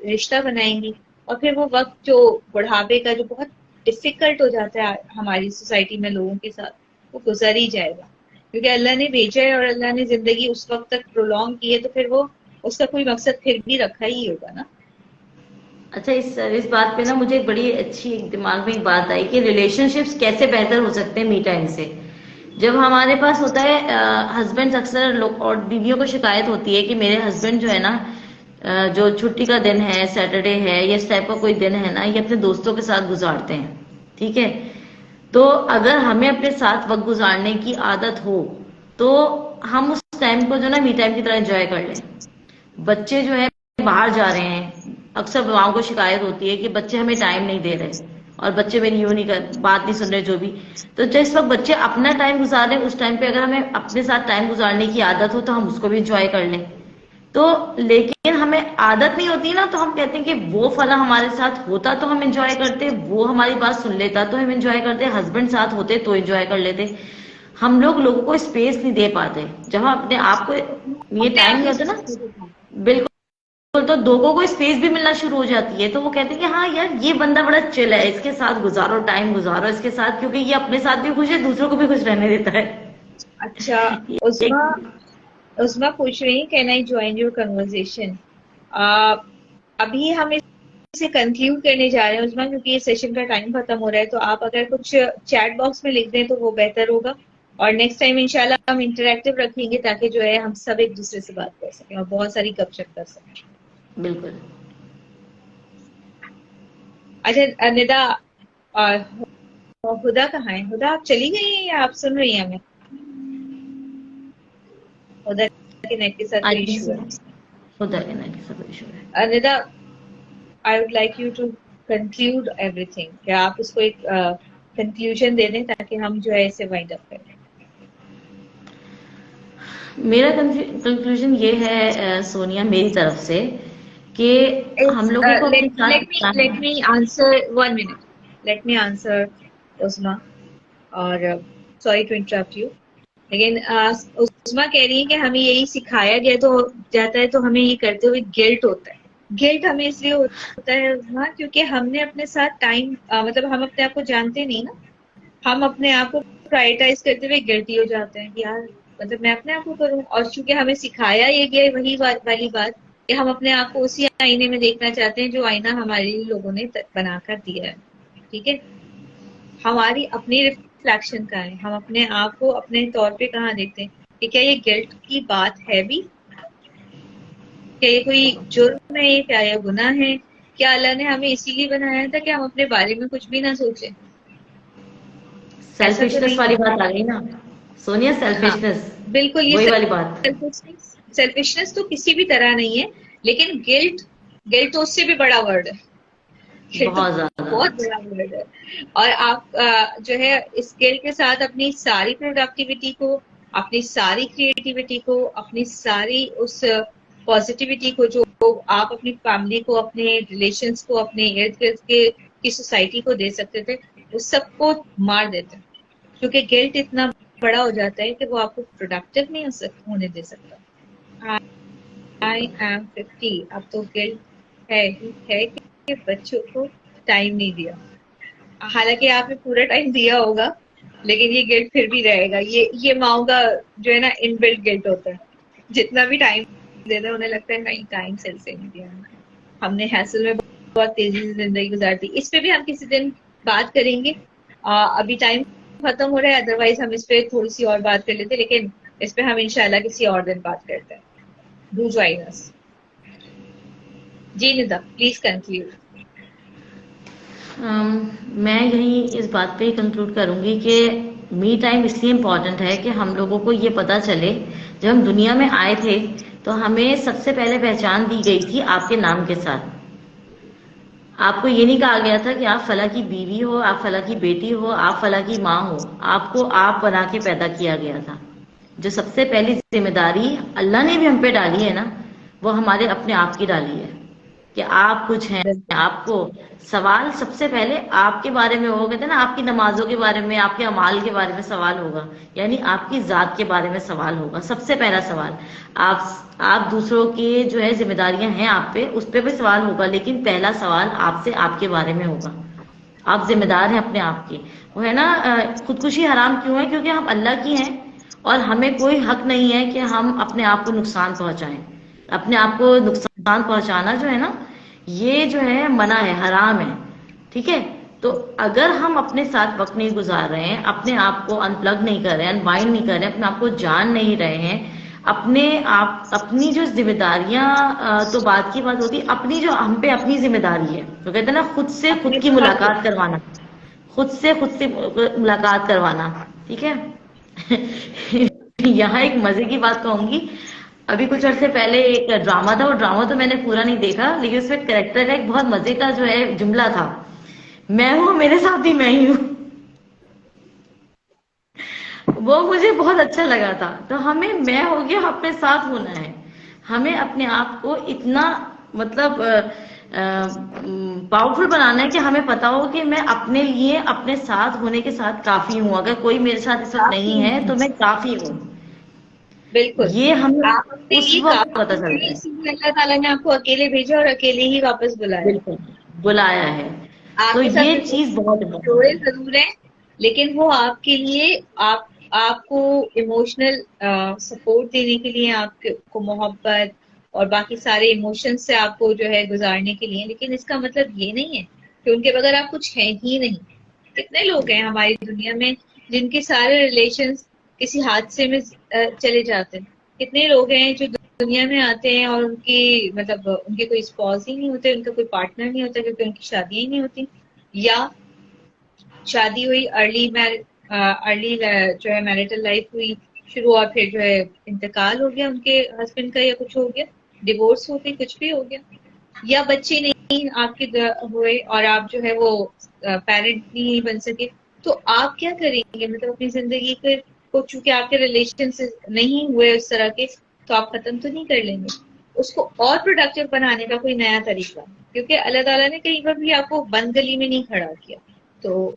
[SPEAKER 3] रिश्ता बनाएंगी, और फिर वो वक्त जो बुढ़ापे का जो बहुत डिफिकल्ट हो जाता है हमारी सोसाइटी में लोगों के साथ, वो गुजर ही जाएगा, क्योंकि अल्लाह ने भेजा है और अल्लाह ने जिंदगी उस वक्त तक प्रोलॉन्ग की है, तो फिर वो उसका कोई मकसद फिर भी रखा ही होगा ना।
[SPEAKER 2] अच्छा, इस बात पे ना मुझे एक बड़ी अच्छी दिमाग में एक बात आई कि रिलेशनशिप्स कैसे बेहतर हो सकते हैं मी टाइम से। जब हमारे पास होता है हस्बैंड, अक्सर लोग और बीवियों को शिकायत होती है कि मेरे हस्बैंड जो है ना, जो छुट्टी का दिन है, सैटरडे है या इस टाइप का कोई दिन है ना, ये अपने दोस्तों के साथ गुजारते हैं। ठीक है, तो अगर हमें अपने साथ वक्त गुजारने की आदत हो, तो हम उस टाइम को जो ना मी टाइम की तरह एंजॉय कर लें। बच्चे जो है बाहर जा रहे हैं, अक्सर माओ को शिकायत होती है कि बच्चे हमें टाइम नहीं दे रहे, और बच्चे मेरी यूं नहीं कर बात नहीं सुन रहे जो भी। तो जिस वक्त बच्चे अपना टाइम गुजार रहे हैं, उस टाइम पे अगर हमें अपने साथ टाइम गुजारने की आदत हो, तो हम उसको भी इंजॉय कर लें। तो लेकिन हमें आदत नहीं होती ना, तो हम कहते हैं कि वो फला हमारे साथ होता तो हम एंजॉय करते, वो हमारी बात सुन लेता तो हम एंजॉय करते, हस्बैंड साथ होते तो एंजॉय कर लेते। हम लोग लोगों को स्पेस नहीं दे पाते। जब हम अपने आप को ये
[SPEAKER 3] अपने
[SPEAKER 2] टाइम
[SPEAKER 3] आप
[SPEAKER 2] नहीं
[SPEAKER 3] को
[SPEAKER 2] होता ना, बिल्कुल, तो लोगों को स्पेस भी मिलना शुरू हो जाती है, तो वो कहते हैं कि हाँ यार, ये बंदा बड़ा चिल है, इसके साथ गुजारो, टाइम गुजारो इसके साथ, क्योंकि ये अपने साथ भी खुश है, दूसरों को भी खुश रहने देता है।
[SPEAKER 3] अच्छा,
[SPEAKER 2] ये
[SPEAKER 3] उस्मा
[SPEAKER 2] एक
[SPEAKER 3] उस्मा पूछ रही है, can I join your conversation? अभी हम इसे कंक्लूड करने जा रहे हैं उस्मा, क्योंकि ये सेशन का टाइम खत्म हो रहा है, तो आप अगर कुछ चैट बॉक्स में लिख दें तो वो बेहतर होगा, और नेक्स्ट टाइम इंशाल्लाह हम इंटरेक्टिव रखेंगे, ताकि जो है हम सब एक दूसरे से बात कर सकें और बहुत सारी गपशप कर सकें।
[SPEAKER 2] बिल्कुल।
[SPEAKER 3] अच्छा निदा, हुदा कहाँ है? हुदा आप चली गई हैं या आप सुन रही हैं हमें? हुदा के नेट के साथ
[SPEAKER 2] आई
[SPEAKER 3] कोई
[SPEAKER 2] थिंक
[SPEAKER 3] इशू
[SPEAKER 2] सो,
[SPEAKER 3] है?
[SPEAKER 2] खुदा के नाम की सब इशू है।
[SPEAKER 3] Nida, I would like you to conclude everything, क्या आप उसको एक कंक्लूजन दे दें ताकि हम जो है इसे वाइंड अप करें।
[SPEAKER 2] मेरा कंक्लूजन ये है सोनिया, मेरी तरफ से, कि हम
[SPEAKER 3] It's,
[SPEAKER 2] लोगों को अपने
[SPEAKER 3] let
[SPEAKER 2] साथ
[SPEAKER 3] me answer 1 minute. Let me answer उस्मा, और सॉरी टू इंटरप्ट यू, लेकिन उस्मा कह रही है कि हमें यही सिखाया गया तो जाता है, तो हमें ये करते हुए गिल्ट होता है। गिल्ट हमें इसलिए होता है उस्मा, क्योंकि हमने अपने साथ टाइम मतलब हम अपने आप को जानते नहीं ना, हम अपने आप को प्रायोरिटाइज करते हुए गिल्टी हो जाते हैं कि यार मतलब मैं अपने आप को करूं, और चूंकि हमें सिखाया ये गया वही वाली बात कि हम अपने आप को उसी आईने में देखना चाहते हैं जो आईना हमारे लिए लोगों ने बनाकर दिया है। ठीक है, हमारी अपनी रिफ्लेक्शन का है, हम अपने आप को अपने तौर पे कहाँ देखते हैं कि क्या ये गिल्ट की बात है भी, क्या ये कोई जुर्म है, क्या ये गुनाह है, क्या अल्लाह ने हमें इसीलिए बनाया था कि हम अपने बारे में कुछ भी ना सोचें? ऐसा तो
[SPEAKER 2] सेल्फिशनेस
[SPEAKER 3] नहीं
[SPEAKER 2] वाली
[SPEAKER 3] है।
[SPEAKER 2] बात आ गई ना सोनिया,
[SPEAKER 3] हाँ,
[SPEAKER 2] सेल्फिशनेस,
[SPEAKER 3] बिल्कुल, ये
[SPEAKER 2] वही वाली बात।
[SPEAKER 3] सेल्फिशनेस तो किसी भी तरह नहीं है, लेकिन गिल्ट गिल्ट तो उससे भी बड़ा वर्ड है गिल्ट तो
[SPEAKER 2] बहुत ज्यादा।
[SPEAKER 3] बहुत बड़ा वर्ड है। और आप जो है इस गिल्ट के साथ अपनी सारी प्रोडक्टिविटी को, अपनी सारी क्रिएटिविटी को, अपनी सारी उस पॉजिटिविटी को जो आप अपनी फैमिली को, अपने रिलेशंस को, अपने इर्द गिर्द के की सोसाइटी को दे सकते थे, उस सबको मार देते हैं। क्योंकि गिल्ट इतना बड़ा हो जाता है कि वो आपको प्रोडक्टिव नहीं होने दे सकता। आई एम 50, अब तो गिल्ट है ही है कि बच्चों को टाइम नहीं दिया। हालांकि आपने पूरा टाइम दिया होगा, लेकिन ये गिल्ट फिर भी रहेगा। ये माओ का जो है ना इनबिल्ट गिल्ट होता है। जितना भी टाइम देते हैं उन्हें लगता है नहीं, टाइम सही से नहीं दिया, हमने हैसल में बहुत तेजी से जिंदगी गुजार दी। इस पे भी हम किसी दिन बात करेंगे। अभी टाइम खत्म हो रहा है, अदरवाइज हम इस पे थोड़ी सी और बात कर लेते, लेकिन इस पे हम इंशाल्लाह किसी और दिन बात करते हैं। Do join us. जी निदा, प्लीज कंक्लूड।
[SPEAKER 2] मैं यही इस बात पे कंक्लूड करूंगी कि मी टाइम इसलिए इम्पोर्टेंट है कि हम लोगों को ये पता चले, जब हम दुनिया में आए थे तो हमें सबसे पहले पहचान दी गई थी आपके नाम के साथ। आपको ये नहीं कहा गया था कि आप फला की बीवी हो, आप फला की बेटी हो, आप फला की माँ हो। आपको आप बना के पैदा किया गया था। जो सबसे पहली जिम्मेदारी अल्लाह ने भी हम पे डाली है ना, वो हमारे अपने आप की डाली है कि आप कुछ हैं। आपको सवाल सबसे पहले आपके बारे में होगा, कहते हैं ना, आपकी नमाजों के बारे में, आपके अमाल के बारे में सवाल होगा, यानी आपकी जात के बारे में सवाल होगा। सबसे पहला सवाल आप दूसरों के जो है जिम्मेदारियां हैं आप पे, उस पर भी सवाल होगा, लेकिन पहला सवाल आपसे आपके बारे में होगा। आप जिम्मेदार हैं अपने आप के। वो है ना, खुदकुशी हराम क्यों है? क्योंकि हम अल्लाह की हैं और हमें कोई हक नहीं है कि हम अपने आप को नुकसान पहुंचाएं। अपने आप को नुकसान पहुंचाना जो है ना, ये जो है मना है, हराम है। ठीक है, तो अगर हम अपने साथ वक्त नहीं गुजार रहे हैं, अपने आप को अनप्लग नहीं कर रहे हैं, अनवाइंड नहीं कर रहे हैं, अपने आप को जान नहीं रहे हैं, अपने आप अपनी जो जिम्मेदारियां, तो बात की बात होती है, अपनी जो हम पे अपनी जिम्मेदारी है, तो कहते हैं ना, खुद से खुद की मुलाकात करवाना, खुद से मुलाकात करवाना। ठीक है। यहाँ एक मजे की बात कहूंगी। अभी कुछ अर्से पहले एक ड्रामा था, वो ड्रामा तो मैंने पूरा नहीं देखा, लेकिन उसमें करेक्टर का एक बहुत मजे का जो है जुमला था, मैं हूं मेरे साथ ही मैं ही हूँ। वो मुझे बहुत अच्छा लगा था। तो हमें मैं हो गया अपने साथ होना है। हमें अपने आप को इतना मतलब पावरफुल बनाना है कि हमें पता हो कि मैं अपने लिए अपने साथ होने के साथ काफी हूँ। अगर कोई मेरे साथ इस वक्त नहीं है तो मैं काफी हूँ।
[SPEAKER 3] बिल्कुल,
[SPEAKER 2] ये हमें
[SPEAKER 3] आप अपने
[SPEAKER 2] उस
[SPEAKER 3] लिए
[SPEAKER 2] वक्त पता
[SPEAKER 3] काफी
[SPEAKER 2] चलता
[SPEAKER 3] हैं,
[SPEAKER 2] है।
[SPEAKER 3] इसीलिए अल्लाह ताला ने आपको अकेले भेजा और अकेले ही वापस बुलाया।
[SPEAKER 2] बिल्कुल बुलाया है। तो
[SPEAKER 3] आपके साथ
[SPEAKER 2] ये
[SPEAKER 3] में
[SPEAKER 2] चीज बहुत
[SPEAKER 3] जोड़े
[SPEAKER 2] इम्पोर्टेंट है।
[SPEAKER 3] जरूर हैं, लेकिन वो आपके लिए आपको इमोशनल सपोर्ट देने के लिए, आपको मोहब्बत और बाकी सारे इमोशंस से आपको जो है गुजारने के लिए। लेकिन इसका मतलब ये नहीं है कि उनके बगैर आप कुछ हैं ही नहीं। कितने लोग हैं हमारी दुनिया में जिनके सारे रिलेशंस किसी हादसे में चले जाते हैं। कितने लोग हैं जो दुनिया में आते हैं और उनकी मतलब उनके कोई स्पॉज ही नहीं होते, उनका कोई पार्टनर नहीं होता, क्योंकि उनकी शादियां ही नहीं होती, या शादी हुई अर्ली जो है मैरिटल लाइफ हुई शुरू, और फिर जो है इंतकाल हो गया उनके हस्बैंड का, या कुछ हो गया, डिवोर्स हो गई, कुछ भी हो गया, या बच्चे नहीं आपके हुए और आप जो है वो पेरेंट नहीं बन सके। तो आप क्या करेंगे? मतलब अपनी जिंदगी को चूंकि आपके रिलेशन से नहीं हुए उस तरह के, तो आप खत्म तो नहीं कर लेंगे। उसको और प्रोडक्टिव बनाने का कोई नया तरीका, क्योंकि अल्लाह ताला ने कहीं पर भी आपको बंद गली में नहीं खड़ा किया। तो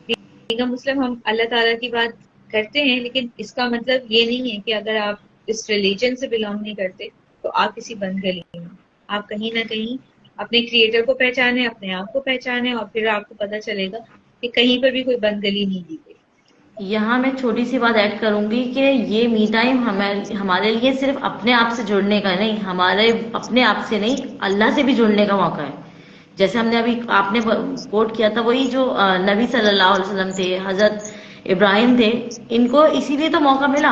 [SPEAKER 3] बीइंग मुस्लिम हम अल्लाह ताला की बात करते हैं, लेकिन इसका मतलब ये नहीं है कि अगर आप इस रिलीजन से बिलोंग नहीं करते तो आप किसी बंद गली में। आप कहीं ना कहीं अपने क्रिएटर को पहचाने, अपने आप को पहचाने, और फिर आपको पता चलेगा कि कहीं पर भी कोई बंद गली नहीं दी गई।
[SPEAKER 2] यहाँ मैं छोटी सी बात ऐड करूंगी कि ये मी टाइम हमारे लिए सिर्फ अपने आप से जुड़ने का नहीं, हमारे अपने आप से नहीं, अल्लाह से भी जुड़ने का मौका है। जैसे हमने अभी आपने कोट किया था, वही जो नबी सल्लल्लाहु अलैहि वसल्लम थे, हजरत इब्राहिम थे, इनको इसीलिए तो मौका मिला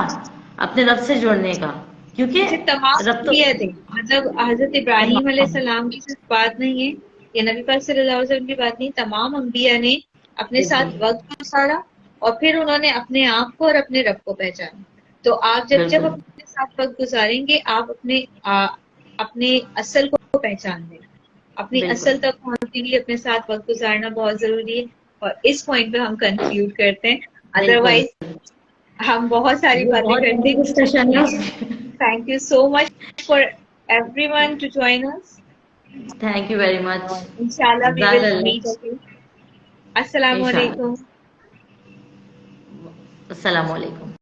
[SPEAKER 2] अपने रब से जुड़ने का, क्योंकि
[SPEAKER 3] जैसे तमाम
[SPEAKER 2] रब तो
[SPEAKER 3] अंबिया थे, मतलब हजरत इब्राहिम अलैहिस्सलाम की सिर्फ बात नहीं है, या नबी पाक सल्लल्लाहु अलैहि वसल्लम की बात नहीं, तमाम अंबिया ने अपने
[SPEAKER 2] बिल्कुल
[SPEAKER 3] साथ वक्त गुजारा और फिर उन्होंने अपने आप को और अपने रब को पहचाना। तो आप जब जब
[SPEAKER 2] बिल्कुल
[SPEAKER 3] अपने साथ वक्त गुजारेंगे, आप अपने असल को पहचान लेंगे, अपनी
[SPEAKER 2] बिल्कुल।
[SPEAKER 3] असल तक पहुंचने के लिए अपने साथ वक्त गुजारना बहुत जरूरी है। और इस पॉइंट पे हम कंक्लूड करते हैं,
[SPEAKER 2] बिल्कुल,
[SPEAKER 3] अदरवाइज हम बहुत सारी
[SPEAKER 2] ये
[SPEAKER 3] बातें
[SPEAKER 2] बहुत
[SPEAKER 3] करते
[SPEAKER 2] लंबी डिस्कशन है।
[SPEAKER 3] Thank you so much for everyone to join us,
[SPEAKER 2] thank you very much.
[SPEAKER 3] और इंशाल्लाह वी विल मीट अगेन। अस्सलाम
[SPEAKER 2] इंशाल्लाह।
[SPEAKER 3] वालेकुम।
[SPEAKER 2] अस्सलाम वालेकुम।